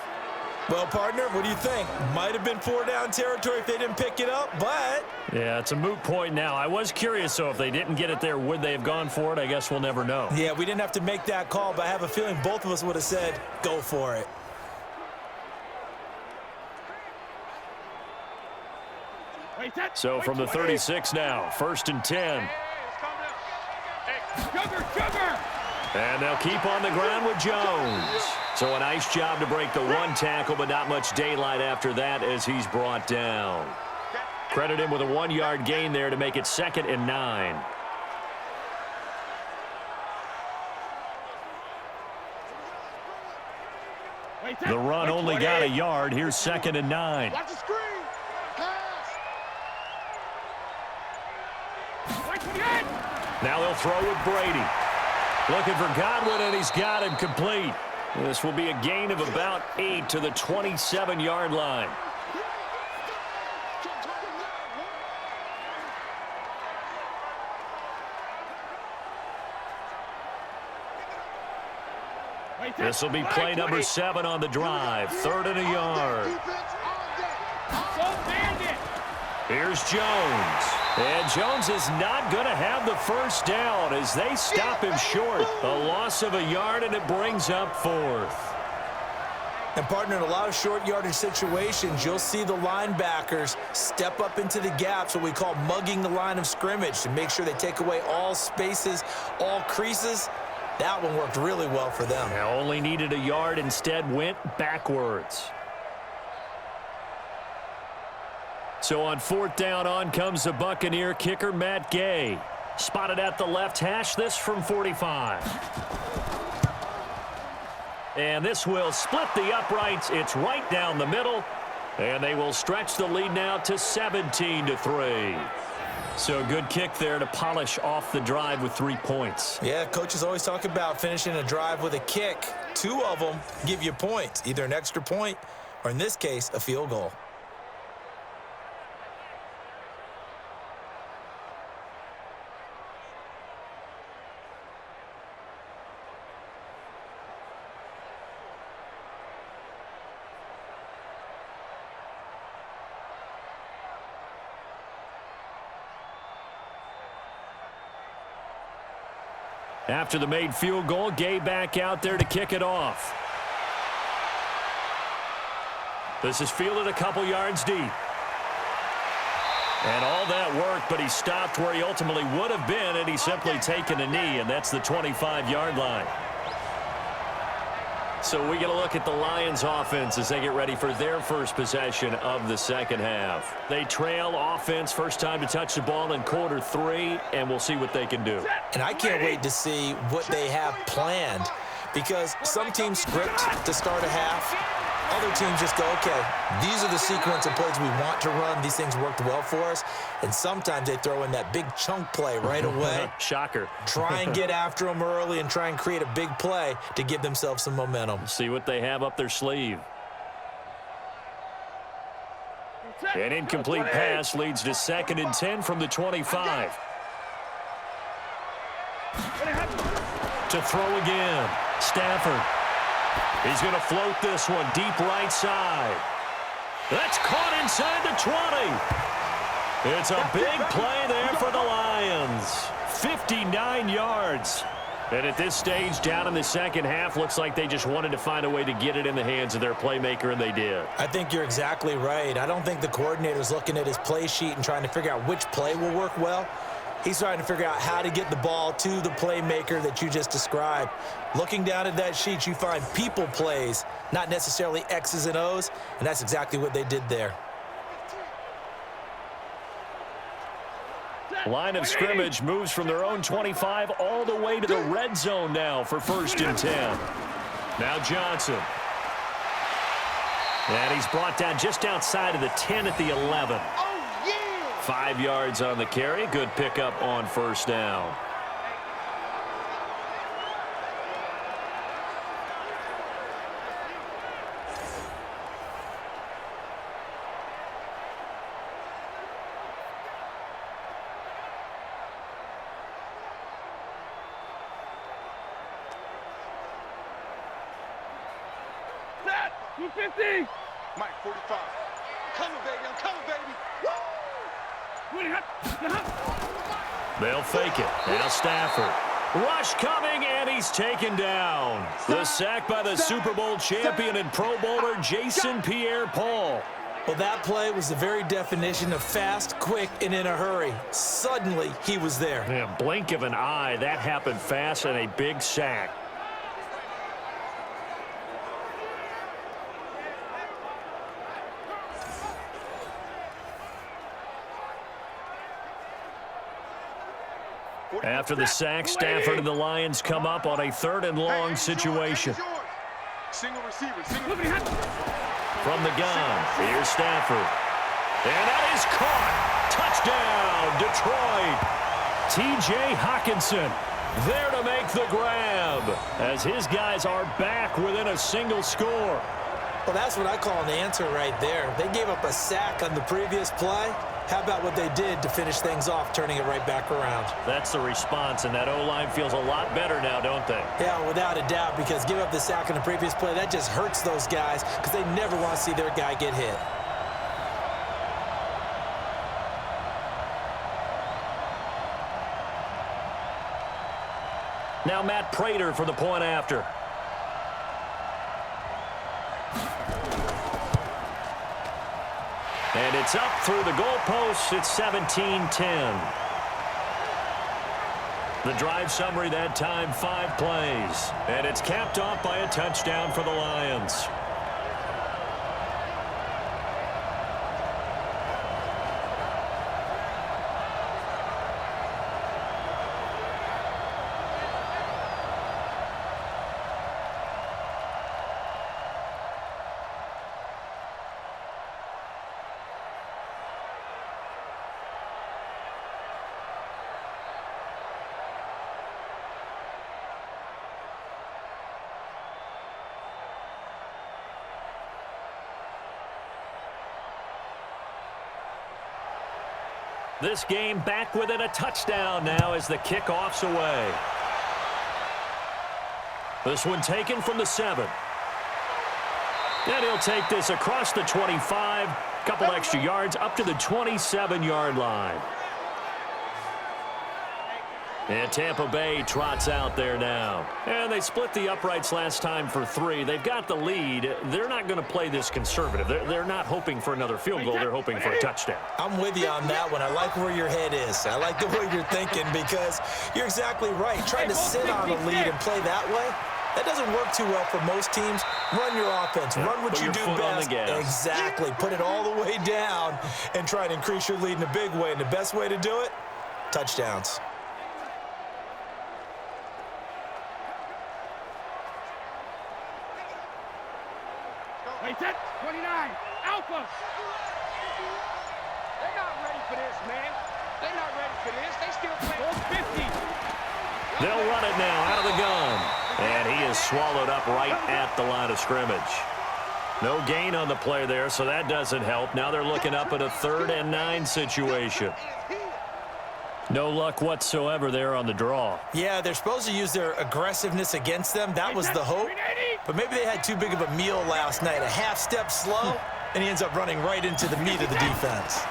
Well, partner, what do you think? Might have been 4-down territory if they didn't pick it up, but... Yeah, it's a moot point now. I was curious, though, if they didn't get it there, would they have gone for it? I guess we'll never know. Yeah, we didn't have to make that call, but I have a feeling both of us would have said, go for it. So from the 36 now, 1st and 10. Sugar. And they'll keep on the ground with Jones. So a nice job to break the 1 tackle, but not much daylight after that as he's brought down. Credit him with a 1-yard gain there to make it 2nd and 9. The run only got a yard. Here's 2nd and 9. Watch the screen. Now they'll throw with Brady. Looking for Godwin, and he's got him complete. This will be a gain of about 8 to the 27-yard line. This will be play number 7 on the drive. 3rd and a yard. Here's Jones. And Jones is not going to have the first down as they stop him short. A loss of a yard, and it brings up 4th. And, partner, in a lot of short yardage situations, you'll see the linebackers step up into the gaps, what we call mugging the line of scrimmage, to make sure they take away all spaces, all creases. That one worked really well for them. Now only needed a yard, instead went backwards. So on 4th down, on comes the Buccaneer kicker, Matt Gay. Spotted at the left hash, this from 45. And this will split the uprights. It's right down the middle. And they will stretch the lead now to 17-3. So good kick there to polish off the drive with 3 points. Yeah, coaches always talk about finishing a drive with a kick. 2 of them give you points, either an extra point or, in this case, a field goal. After the made field goal, Gay back out there to kick it off. This is fielded a couple yards deep. And all that worked, but he stopped where he ultimately would have been, and he's simply taken a knee, and that's the 25-yard line. So we get a look at the Lions offense as they get ready for their first possession of the second half. They trail offense, first time to touch the ball in quarter 3, and we'll see what they can do. And I can't wait to see what they have planned, because some teams script to start a half. Other teams just go, okay, these are the sequence of plays we want to run. These things worked well for us. And sometimes they throw in that big chunk play right away. Shocker. Try and get after them early and try and create a big play to give themselves some momentum. See what they have up their sleeve. An incomplete pass leads to 2nd and 10 from the 25. To throw again. Stafford. He's going to float this one deep right side. That's caught inside the 20. It's a big play there for the Lions. 59 yards. And at this stage, down in the second half, looks like they just wanted to find a way to get it in the hands of their playmaker, and they did. I think you're exactly right. I don't think the coordinator's looking at his play sheet and trying to figure out which play will work well. He's trying to figure out how to get the ball to the playmaker that you just described. Looking down at that sheet, you find people plays, not necessarily X's and O's, and that's exactly what they did there. Line of scrimmage moves from their own 25 all the way to the red zone now for 1st and 10. Now Johnson. And he's brought down just outside of the 10 at the 11. 5 yards on the carry. Good pickup on 1st down. Set! 250! Mike, 45. Coming, baby. I'm coming, baby. Woo! They'll fake it. Now Stafford. Rush coming, and he's taken down. The sack by the Super Bowl champion and Pro Bowler Jason Pierre-Paul. Well, that play was the very definition of fast, quick, and in a hurry. Suddenly, he was there. Yeah, blink of an eye. That happened fast, and a big sack. After the sack, Stafford and the Lions come up on a 3rd and long situation. Single receiver. From the gun, here's Stafford. And that is caught. Touchdown, Detroit. T.J. Hockenson there to make the grab as his guys are back within a single score. Well, that's what I call an answer right there. They gave up a sack on the previous play. How about what they did to finish things off, turning it right back around? That's the response, and that O-line feels a lot better now, don't they? Yeah, without a doubt, because give up the sack on the previous play, that just hurts those guys because they never want to see their guy get hit. Now Matt Prater for the point after. And it's up through the goalposts. It's 17-10. The drive summary that time, 5 plays. And it's capped off by a touchdown for the Lions. This game back within a touchdown now as the kickoff's away. This one taken from the 7. And he'll take this across the 25. Couple extra yards up to the 27-yard line. And Tampa Bay trots out there now. And they split the uprights last time for 3. They've got the lead. They're not going to play this conservative. They're not hoping for another field goal. They're hoping for a touchdown. I'm with you on that one. I like where your head is. I like the way you're thinking because you're exactly right. Trying to sit on a lead and play that way, that doesn't work too well for most teams. Run your offense. Run what you do best. Exactly. Put it all the way down and try to increase your lead in a big way. And the best way to do it, touchdowns. Wait, 29, Alpha. They're not ready for this, man. They're not ready for this. They still play 50. They'll run it now out of the gun. And he is swallowed up right at the line of scrimmage. No gain on the play there, so that doesn't help. Now they're looking up at a 3rd and 9 situation. No luck whatsoever there on the draw. Yeah, they're supposed to use their aggressiveness against them. That was the hope. But maybe they had too big of a meal last night. A half step slow, and he ends up running right into the meat of the defense.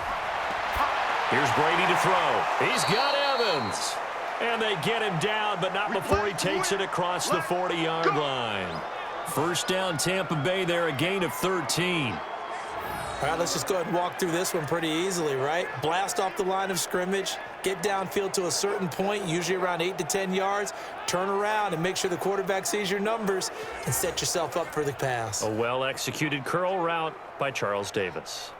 Here's Brady to throw. He's got Evans. And they get him down, but not before he takes it across the 40-yard line. First down, Tampa Bay there, a gain of 13. All right, let's just go ahead and walk through this one pretty easily, right? Blast off the line of scrimmage, get downfield to a certain point, usually around 8 to 10 yards, turn around and make sure the quarterback sees your numbers and set yourself up for the pass. A well-executed curl route by Charles Davis.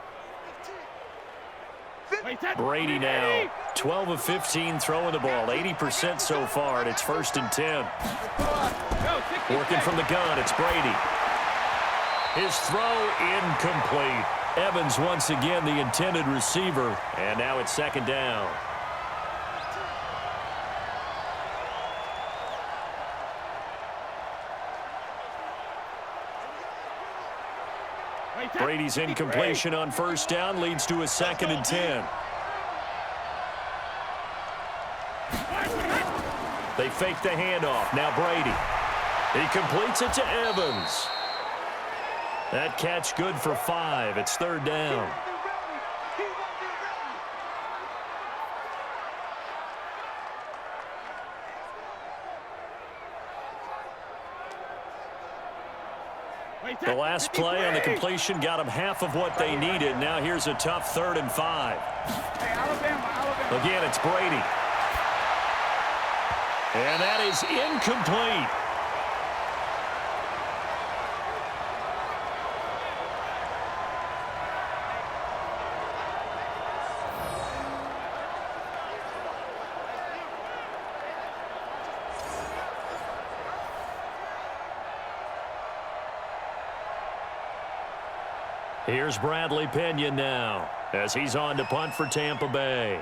Brady now, 12 of 15 throwing the ball, 80% so far, and it's 1st and 10. Working from the gun, it's Brady. His throw incomplete. Evans once again the intended receiver, and now it's 2nd down. Brady's incompletion on 1st down leads to a 2nd and 10. They fake the handoff. Now Brady. He completes it to Evans. That catch good for 5. It's 3rd down. The last play on the completion got them half of what they needed. Now here's a tough 3rd and 5. Again, it's Brady. And that is incomplete. Here's Bradley Pinion now as he's on to punt for Tampa Bay.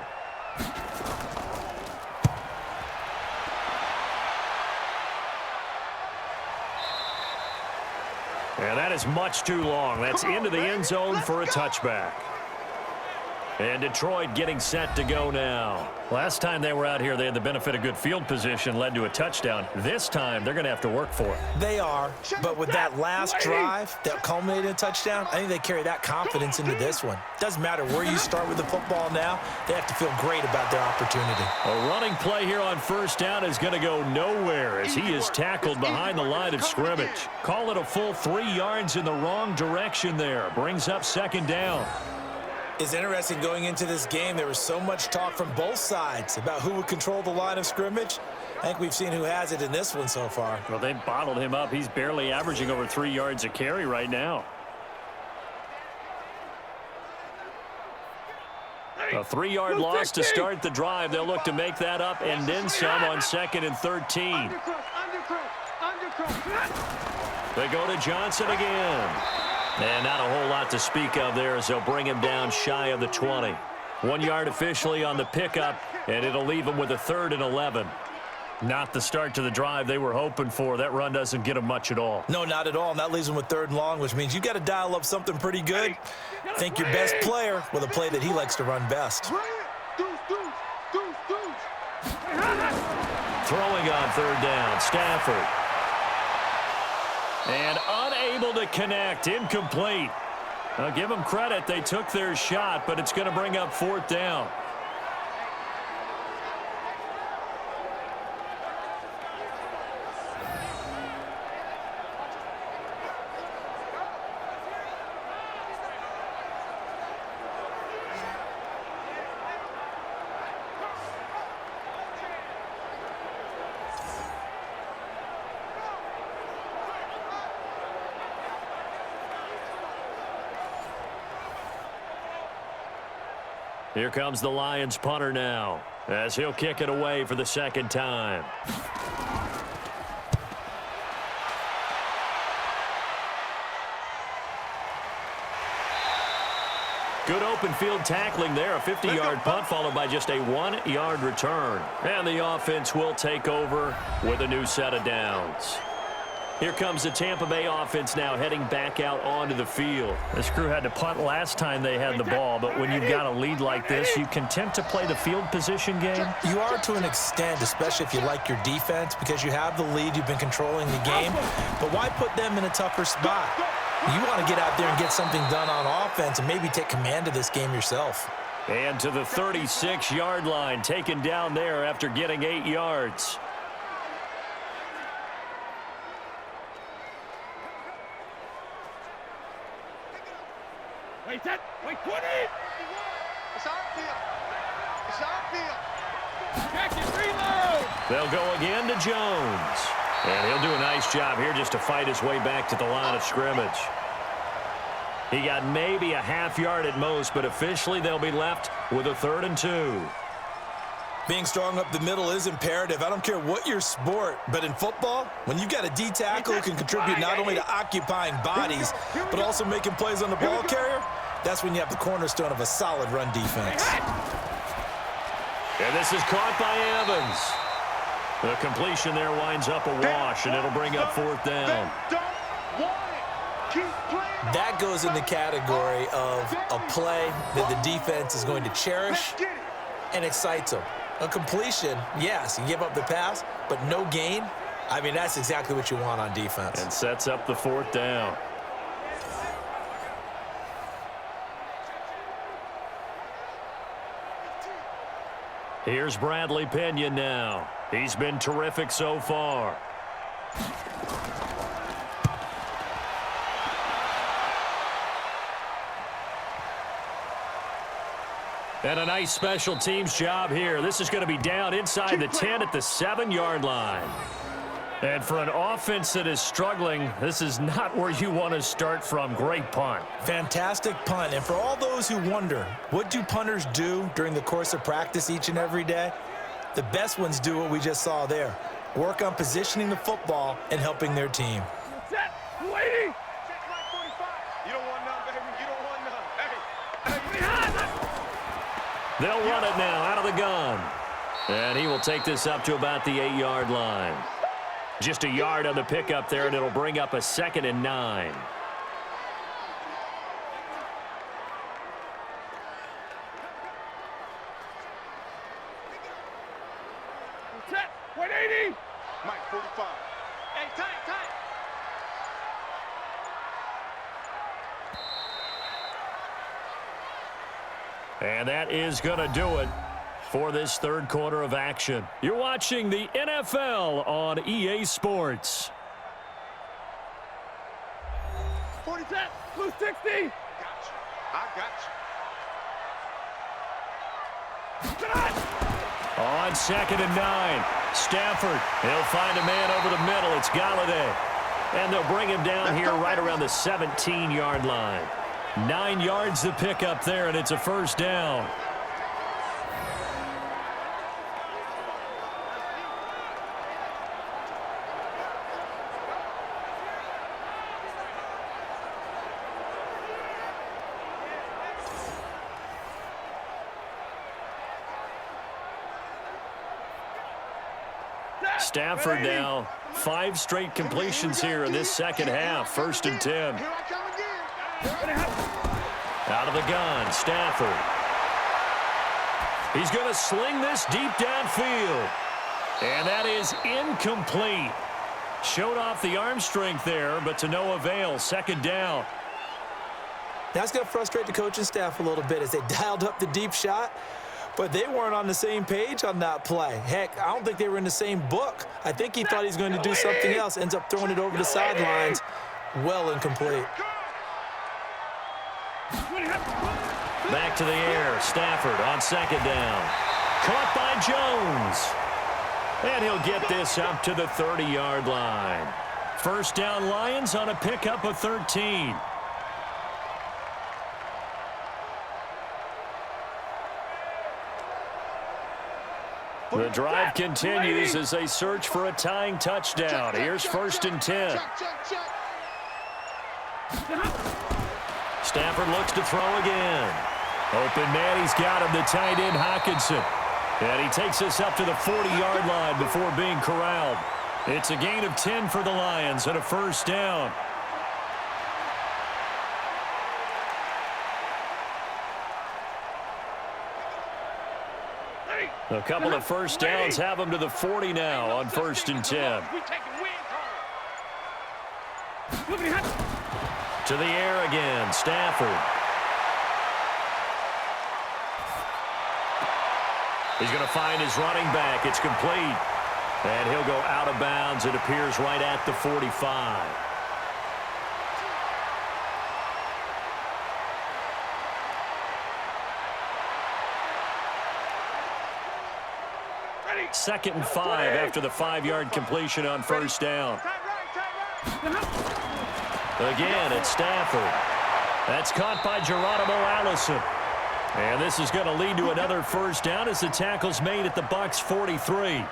And that is much too long. That's into the end zone for a touchback. And Detroit getting set to go now. Last time they were out here, they had the benefit of good field position, led to a touchdown. This time, they're going to have to work for it. They are, but with that last drive that culminated in a touchdown, I think they carry that confidence into this one. Doesn't matter where you start with the football now, they have to feel great about their opportunity. A running play here on first down is going to go nowhere as he is tackled behind the line of scrimmage. Call it a full 3 yards in the wrong direction there. Brings up second down. It's interesting going into this game. There was so much talk from both sides about who would control the line of scrimmage. I think we've seen who has it in this one so far. Well, they bottled him up. He's barely averaging over 3 yards a carry right now. A 3-yard loss to start the drive. They'll look to make that up and then some on 2nd and 13. They go to Johnson again. And not a whole lot to speak of there as they'll bring him down shy of the 20. 1 yard officially on the pickup, and it'll leave him with a 3rd and 11. Not the start to the drive they were hoping for. That run doesn't get them much at all. No, not at all. And that leaves them with 3rd and long, which means you got to dial up something pretty good. Think your best player with a play that he likes to run best. Throwing on 3rd down, Stafford. And unable to connect, incomplete. I'll give them credit. They took their shot, but it's going to bring up 4th down. Here comes the Lions punter now, as he'll kick it away for the 2nd time. Good open field tackling there. A 50-yard punt followed by just a 1-yard return. And the offense will take over with a new set of downs. Here comes the Tampa Bay offense now heading back out onto the field. This crew had to punt last time they had the ball, but when you've got a lead like this, you can tend to play the field position game. You are to an extent, especially if you like your defense, because you have the lead, you've been controlling the game. But why put them in a tougher spot? You want to get out there and get something done on offense and maybe take command of this game yourself. And to the 36-yard line, taken down there after getting 8 yards. Wait, 20! It's on field. It's on field. Check it, reload! They'll go again to Jones. And he'll do a nice job here just to fight his way back to the line of scrimmage. He got maybe a half yard at most, but officially they'll be left with a 3rd and 2. Being strong up the middle is imperative. I don't care what your sport, but in football, when you've got a D tackle who can contribute not only to occupying bodies, but also making plays on the ball carrier, that's when you have the cornerstone of a solid run defense. And this is caught by Evans. The completion there winds up a wash, and it'll bring up 4th down. That goes in the category of a play that the defense is going to cherish and excites them. A completion, yes, you give up the pass, but no gain. I mean, that's exactly what you want on defense. And sets up the 4th down. Here's Bradley Pinion now. He's been terrific so far. And a nice special teams job here. This is going to be down inside the 10 at the 7-yard line. And for an offense that is struggling, this is not where you want to start from. Great punt. Fantastic punt. And for all those who wonder, what do punters do during the course of practice each and every day? The best ones do what we just saw there. Work on positioning the football and helping their team. Set, waiting. You don't want none, baby. You don't want none. Hey. They'll run it now out of the gun. And he will take this up to about the 8-yard line. Just a yard on the pickup there, and it'll bring up a 2nd and 9. And that is going to do it for this third quarter of action. You're watching the NFL on EA Sports. 40 set, blue 60. Got you. I got you. On 2nd and 9, Stafford. He'll find a man over the middle. It's Galladay. And they'll bring him down here right around the 17-yard line. 9 yards to pick up there, and it's a first down. Stafford now, 5 straight completions here in this second half. 1st and 10. Here I come again. Out of the gun, Stafford. He's going to sling this deep downfield. And that is incomplete. Showed off the arm strength there, but to no avail. 2nd down. That's going to frustrate the coaching staff a little bit as they dialed up the deep shot. But they weren't on the same page on that play. Heck, I don't think they were in the same book. I think he thought he was going to do something else. Ends up throwing it over the sidelines. Well incomplete. Back to the air. Stafford on 2nd down. Caught by Jones. And he'll get this up to the 30-yard line. First down Lions on a pickup of 13. The drive continues as they search for a tying touchdown. Here's 1st and 10. Stafford looks to throw again. Open man, he's got him, the tight end Hockenson. And he takes us up to the 40-yard line before being corralled. It's a gain of 10 for the Lions and a first down. A couple of first downs have them to the 40 now on 1st and 10. To the air again, Stafford. He's going to find his running back. It's complete. And he'll go out of bounds. It appears right at the 45. Second and 5 after the 5-yard completion on first down. Again, it's Stafford. That's caught by Geronimo Allison. And this is going to lead to another first down as the tackle's made at the Bucs 43.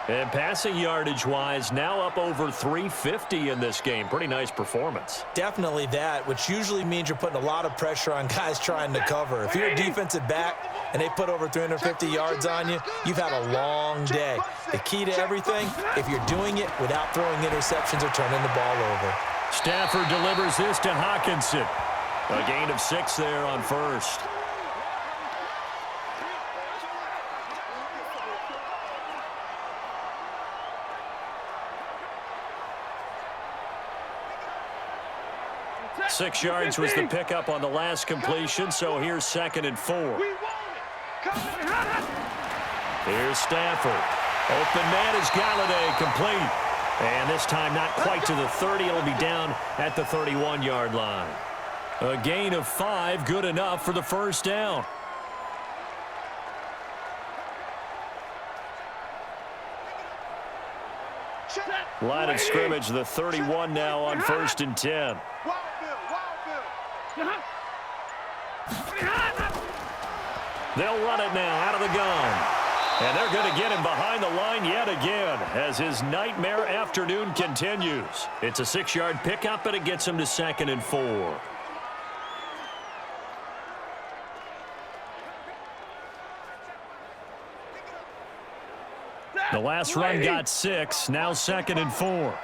And passing yardage-wise, now up over 350 in this game. Pretty nice performance. Definitely that, which usually means you're putting a lot of pressure on guys trying to cover. If you're a defensive back and they put over 350 yards on you, you've had a long day. The key to everything, if you're doing it without throwing interceptions or turning the ball over. Stafford delivers this to Hockenson. A gain of 6 there on first. Six yards was the pickup on the last completion, so here's 2nd and 4. Here's Stafford. Open man is Galladay, complete. And this time not quite to the 30. It'll be down at the 31-yard line. A gain of 5, good enough for the first down. Line of scrimmage, the 31 now on 1st and 10. They'll run it now out of the gun. And they're going to get him behind the line yet again as his nightmare afternoon continues. It's a 6-yard pickup, and it gets him to 2nd and 4. The last run got 6, now 2nd and 4.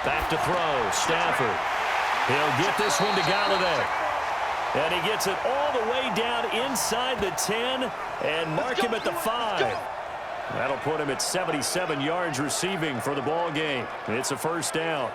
Back to throw, Stafford. He'll get this one to Galladay. And he gets it all the way down inside the 10 and mark him at the 5. That'll put him at 77 yards receiving for the ball game. It's a first down.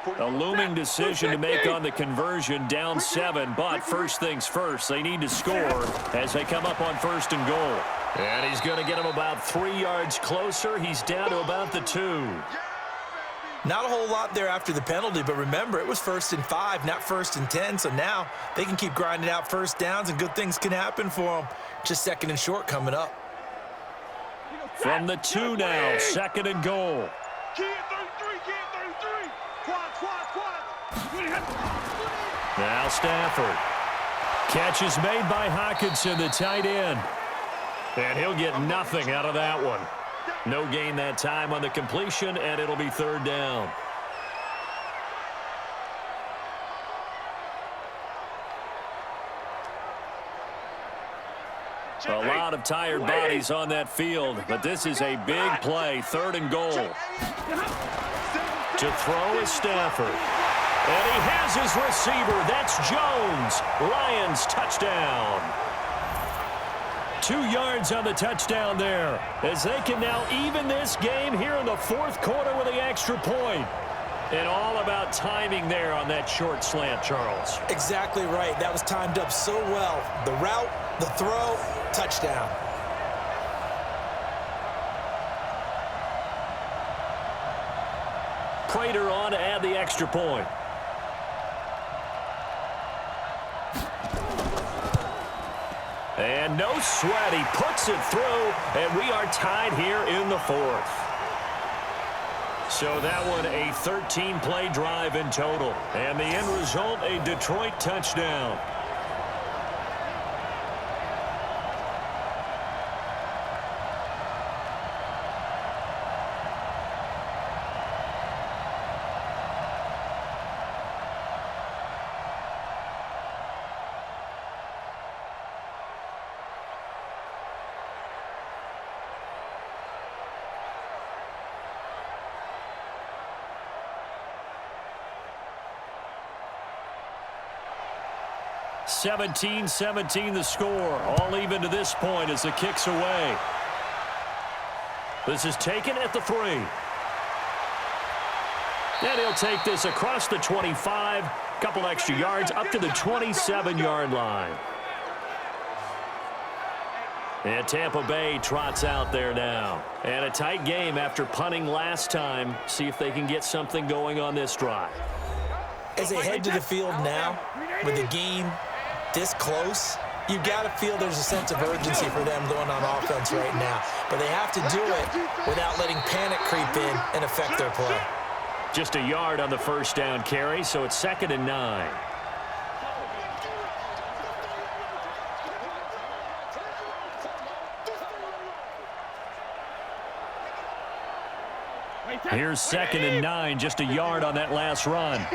A looming decision to make on the conversion, down 7, but first things first, they need to score as they come up on 1st and goal. And he's going to get him about 3 yards closer. He's down to about the 2. Not a whole lot there after the penalty, but remember, it was 1st and 5, not 1st and 10, so now they can keep grinding out first downs and good things can happen for them. Just 2nd and short coming up. From the 2 now, 2nd and goal. Now Stafford. Catch is made by Hockenson, the tight end. And he'll get nothing out of that one. No gain that time on the completion, and it'll be 3rd down. A lot of tired bodies on that field, but this is a big play, 3rd and goal. To throw is Stafford. And he has his receiver. That's Jones. Lions touchdown. 2 yards on the touchdown there, as they can now even this game here in the 4th quarter with the extra point. And all about timing there on that short slant, Charles. Exactly right. That was timed up so well. The route, the throw, touchdown. Prater on to add the extra point. And no sweat. He puts it through, and we are tied here in the 4th. So that one a 13-play drive in total. And the end result, a Detroit touchdown. (17-17) the score. All even to this point as the kick's away. This is taken at the 3. And he'll take this across the 25. Couple extra yards up to the 27-yard line. And Tampa Bay trots out there now. And a tight game after punting last time. See if they can get something going on this drive. As they head to the field now, with the game this close, you've got to feel there's a sense of urgency for them going on offense right now. But they have to do it without letting panic creep in and affect their play. Just a yard on the 1st down carry, so it's 2nd and 9. Here's 2nd and 9, just a yard on that last run.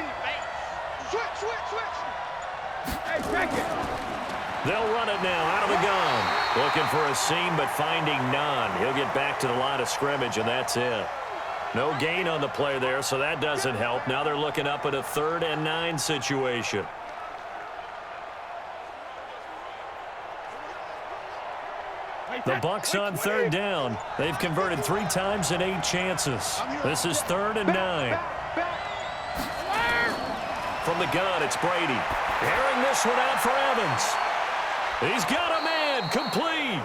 They'll run it now out of the gun. Looking for a seam, but finding none. He'll get back to the line of scrimmage, and that's it. No gain on the play there, so that doesn't help. Now they're looking up at a 3rd and 9 situation. The Bucs on 3rd down. They've converted 3 times in 8 chances. This is 3rd and 9. From the gun, it's Brady. Airing this one out for Evans. He's got a man, complete.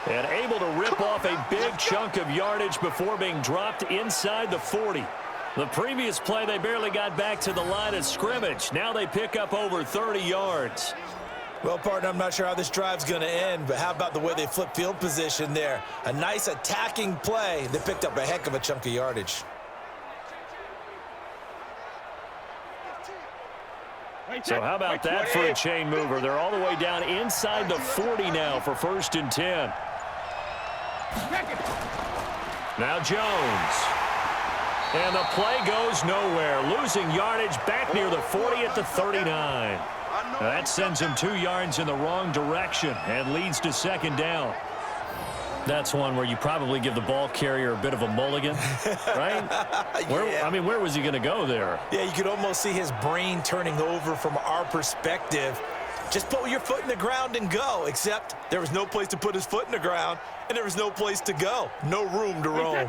And able to rip off a big chunk of yardage before being dropped inside the 40. The previous play, they barely got back to the line of scrimmage. Now they pick up over 30 yards. Well, partner, I'm not sure how this drive's going to end, but how about the way they flip field position there? A nice attacking play. They picked up a heck of a chunk of yardage. So how about that for a chain mover? They're all the way down inside the 40 now for 1st and 10. Now Jones. And the play goes nowhere. Losing yardage back near the 40 at the 39. That sends him 2 yards in the wrong direction and leads to 2nd down. That's one where you probably give the ball carrier a bit of a mulligan, right? Yeah. Where was he going to go there? Yeah, you could almost see his brain turning over from our perspective. Just put your foot in the ground and go, except there was no place to put his foot in the ground, and there was no place to go. No room to roam.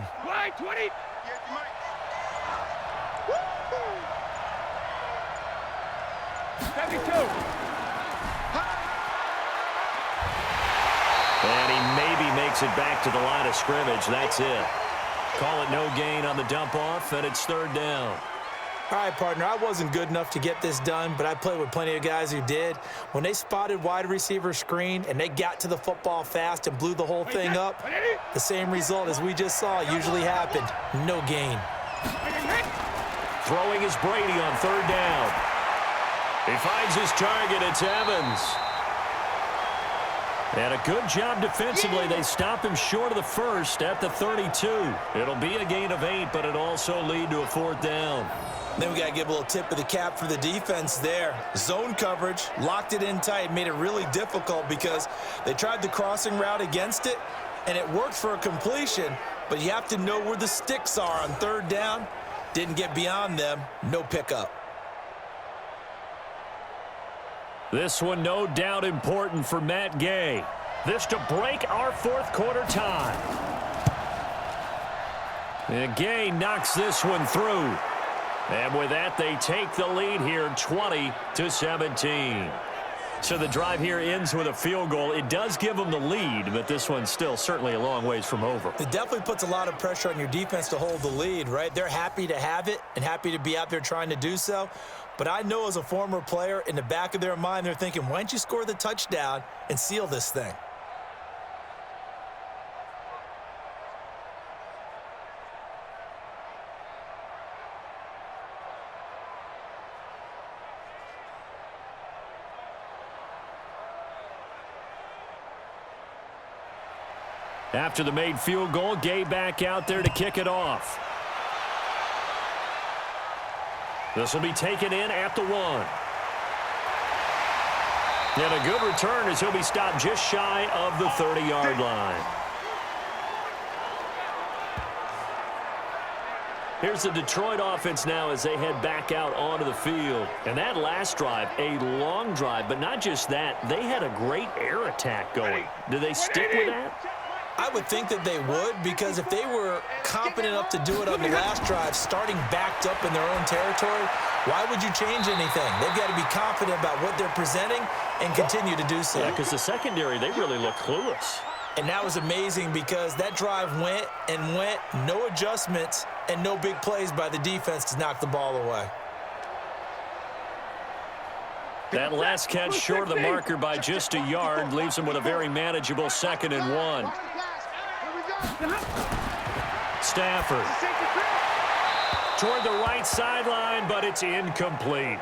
72. And he maybe makes it back to the line of scrimmage. That's it. Call it no gain on the dump off, and it's third down. All right, partner, I wasn't good enough to get this done, but I played with plenty of guys who did. When they spotted wide receiver screen and they got to the football fast and blew the whole thing up, the same result as we just saw usually happened. No gain. Throwing is Brady on third down. He finds his target. It's Evans. And a good job defensively. They stop him short of the first at the 32. It'll be a gain of 8, but it'll also lead to a fourth down. Then we got to give a little tip of the cap for the defense there. Zone coverage, locked it in tight, made it really difficult because they tried the crossing route against it, and it worked for a completion, but you have to know where the sticks are on third down. Didn't get beyond them. No pickup. This one no doubt important for Matt Gay. This to break our fourth quarter tie. And Gay knocks this one through. And with that, they take the lead here 20-17. So the drive here ends with a field goal. It does give them the lead, but this one's still certainly a long ways from over. It definitely puts a lot of pressure on your defense to hold the lead, right? They're happy to have it and happy to be out there trying to do so. But I know as a former player, in the back of their mind, they're thinking, why don't you score the touchdown and seal this thing? After the made field goal, Gay back out there to kick it off. This will be taken in at the 1. And a good return as he'll be stopped just shy of the 30-yard line. Here's the Detroit offense now as they head back out onto the field. And that last drive, a long drive, but not just that, they had a great air attack going. Do they stick with that? I would think that they would, because if they were competent enough to do it on the last drive, starting backed up in their own territory, why would you change anything? They've got to be confident about what they're presenting and continue to do so. Yeah, because the secondary, they really look clueless. And that was amazing because that drive went and went, no adjustments, and no big plays by the defense to knock the ball away. That last catch short of the marker by just a yard leaves him with a very manageable 2nd and 1. Stafford toward the right sideline, but it's incomplete.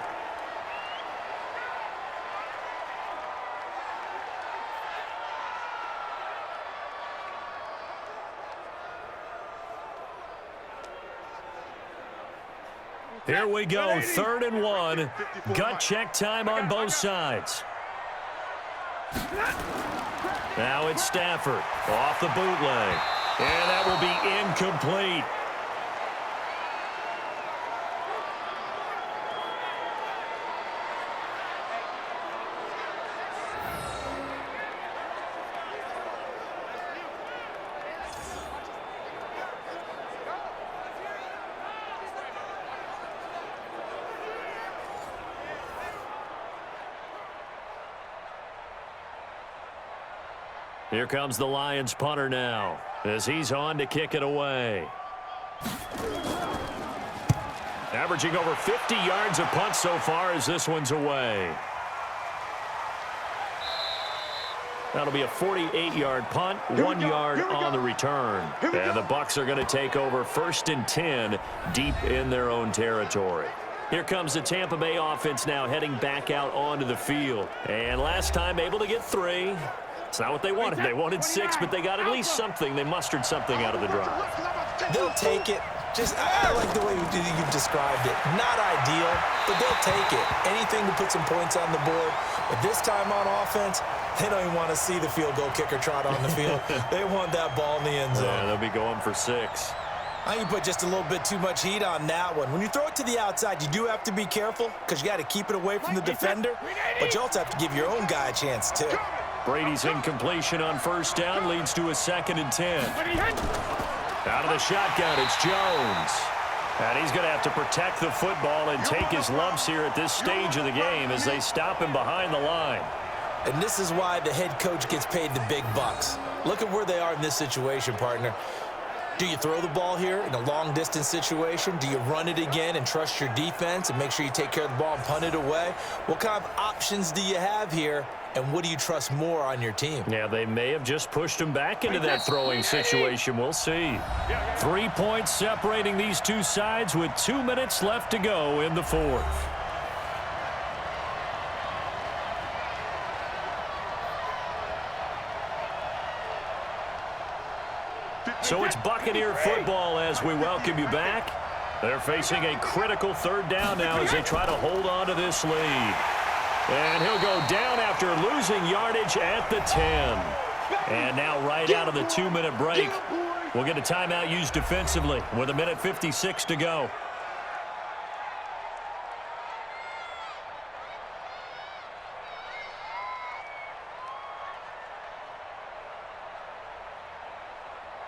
Here we go, 3rd and 1. Gut check time on both sides. Now it's Stafford off the bootleg. And that will be incomplete. Here comes the Lions punter now as he's on to kick it away. Averaging over 50 yards a punt so far as this one's away. That'll be a 48-yard punt, 1 yard on the return. And the Bucs are going to take over 1st and 10 deep in their own territory. Here comes the Tampa Bay offense now heading back out onto the field. And last time able to get 3. It's not what they wanted. They wanted 6, but they got at least something. They mustered something out of the drive. They'll take it. I like the way you've described it. Not ideal, but they'll take it. Anything to put some points on the board. But this time on offense, they don't even want to see the field goal kicker trot on the field. They want that ball in the end zone. Yeah, they'll be going for 6. I think you put just a little bit too much heat on that one. When you throw it to the outside, you do have to be careful because you got to keep it away from the defender, but you also have to give your own guy a chance too. Brady's incompletion on 1st down leads to a 2nd and 10. Out of the shotgun, it's Jones. And he's going to have to protect the football and take his lumps here at this stage of the game as they stop him behind the line. And this is why the head coach gets paid the big bucks. Look at where they are in this situation, partner. Do you throw the ball here in a long-distance situation? Do you run it again and trust your defense and make sure you take care of the ball and punt it away? What kind of options do you have here, and what do you trust more on your team? Yeah, they may have just pushed him back into that throwing situation. We'll see. 3 points separating these two sides with 2 minutes left to go in the fourth. So it's Buccaneer football as we welcome you back. They're facing a critical third down now as they try to hold on to this lead. And he'll go down after losing yardage at the 10. And now right out of the 2-minute break, we'll get a timeout used defensively with 1:56 to go.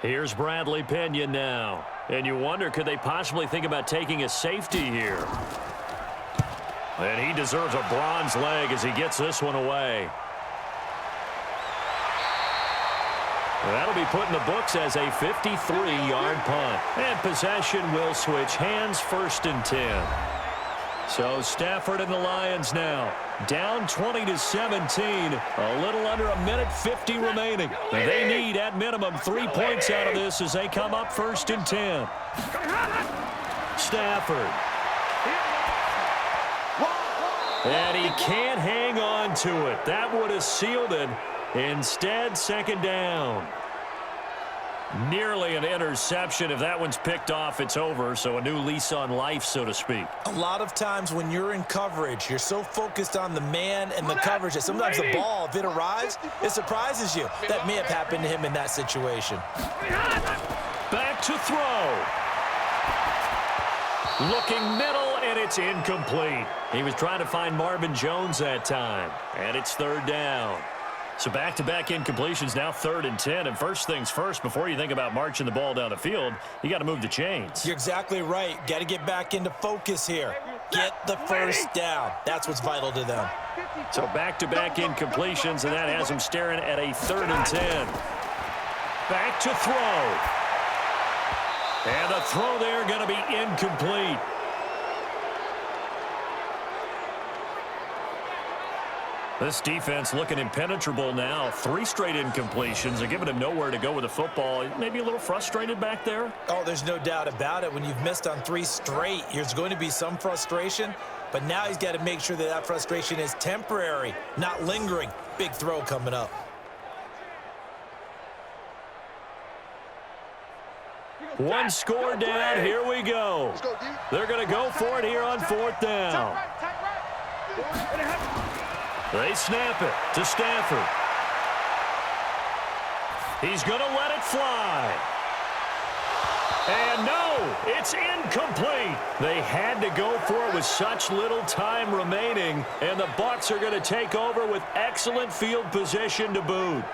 Here's Bradley Pinion now. And you wonder, could they possibly think about taking a safety here? And he deserves a bronze leg as he gets this one away. That'll be put in the books as a 53-yard punt. And possession will switch hands, 1st and 10. So Stafford and the Lions now down 20-17. A little under 1:50 remaining. They need at minimum 3 points out of this as they come up 1st and 10. Stafford. And he can't hang on to it. That would have sealed it. Instead, 2nd down. Nearly an interception. If that one's picked off, it's over. So a new lease on life, so to speak. A lot of times when you're in coverage, you're so focused on the man and the coverage that sometimes the ball, if it arrives, it surprises you. That may have happened to him in that situation. Back to throw. Looking middle, and it's incomplete. He was trying to find Marvin Jones that time. And it's 3rd down. So back-to-back incompletions, now 3rd and 10. And first things first, before you think about marching the ball down the field, you got to move the chains. You're exactly right. Got to get back into focus here. Get the first down. That's what's vital to them. So back-to-back incompletions, and that has them staring at a 3rd and 10. Back to throw. And the throw there going to be incomplete. This defense looking impenetrable now. 3 straight incompletions are giving him nowhere to go with the football. Maybe a little frustrated back there. Oh, there's no doubt about it. When you've missed on 3 straight, there's going to be some frustration. But now he's got to make sure that that frustration is temporary, not lingering. Big throw coming up. One score down. Here we go. They're going to go for it here on 4th down. They snap it to Stafford. He's going to let it fly. And no, it's incomplete. They had to go for it with such little time remaining, and the Bucs are going to take over with excellent field position to boot.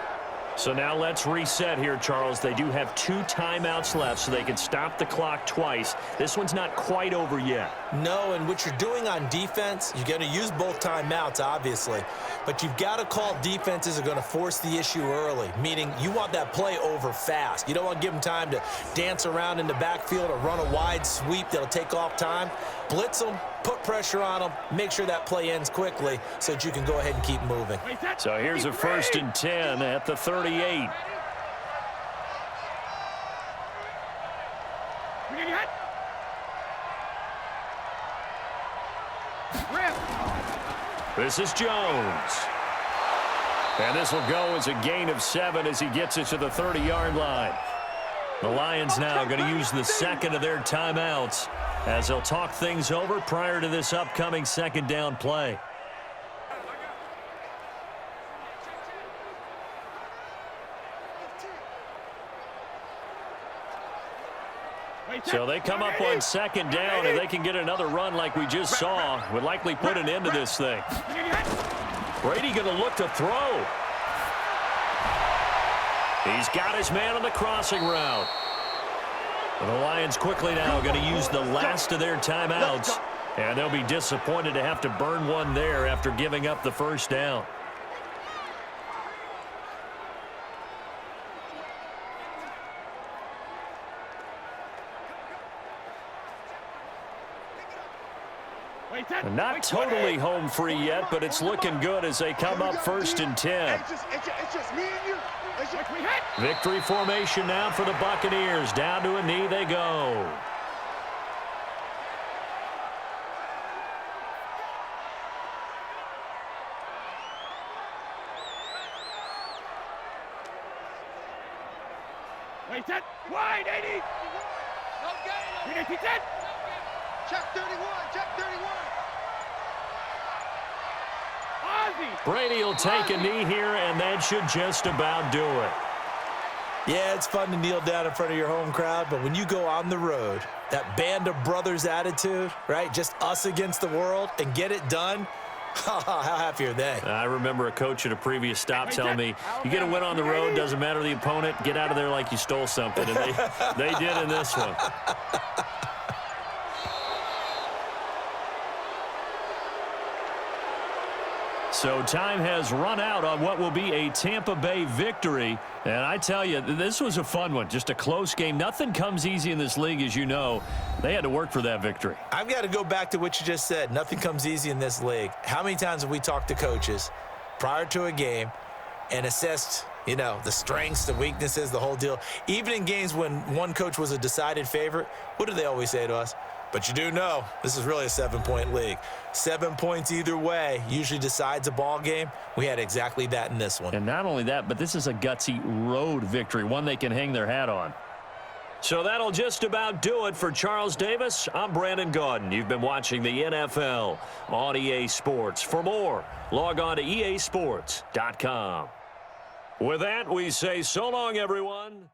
So now let's reset here, Charles. They do have 2 timeouts left, so they can stop the clock twice. This one's not quite over yet. No, and what you're doing on defense, you're going to use both timeouts, obviously. But you've got to call defenses are going to force the issue early, meaning you want that play over fast. You don't want to give them time to dance around in the backfield or run a wide sweep that'll take off time. Blitz them, put pressure on them, make sure that play ends quickly so that you can go ahead and keep moving. So here's a 1st and 10 at the 38. This is Jones. And this will go as a gain of 7 as he gets it to the 30-yard line. The Lions now going to use the 2nd of their timeouts as they'll talk things over prior to this upcoming 2nd down play. So they come up on 2nd down, and they can get another run like we just saw. Would likely put an end to this thing. Brady going to look to throw. He's got his man on the crossing route. The Lions quickly now going to use the last of their timeouts, and they'll be disappointed to have to burn one there after giving up the first down. Not totally home free yet, but it's looking good as they come up 1st and 10. It's just me and you. Victory formation now for the Buccaneers. Down to a knee they go. Wait, set. Wide, 80. Check 31. Check 31. Brady will take a knee here, and that should just about do it. Yeah, it's fun to kneel down in front of your home crowd, but when you go on the road, that band of brothers attitude, right, just us against the world, and get it done, how happy are they? I remember a coach at a previous stop telling me, you get a win on the road, doesn't matter the opponent, get out of there like you stole something, and they did in this one. So time has run out on what will be a Tampa Bay victory. And I tell you, this was a fun one. Just a close game. Nothing comes easy in this league, as you know. They had to work for that victory. I've got to go back to what you just said. Nothing comes easy in this league. How many times have we talked to coaches prior to a game and assessed, you know, the strengths, the weaknesses, the whole deal? Even in games when one coach was a decided favorite, what do they always say to us? But you do know this is really a 7-point league. 7 points either way usually decides a ball game. We had exactly that in this one. And not only that, but this is a gutsy road victory, one they can hang their hat on. So that'll just about do it for Charles Davis. I'm Brandon Gaudin. You've been watching the NFL on EA Sports. For more, log on to easports.com. With that, we say so long, everyone.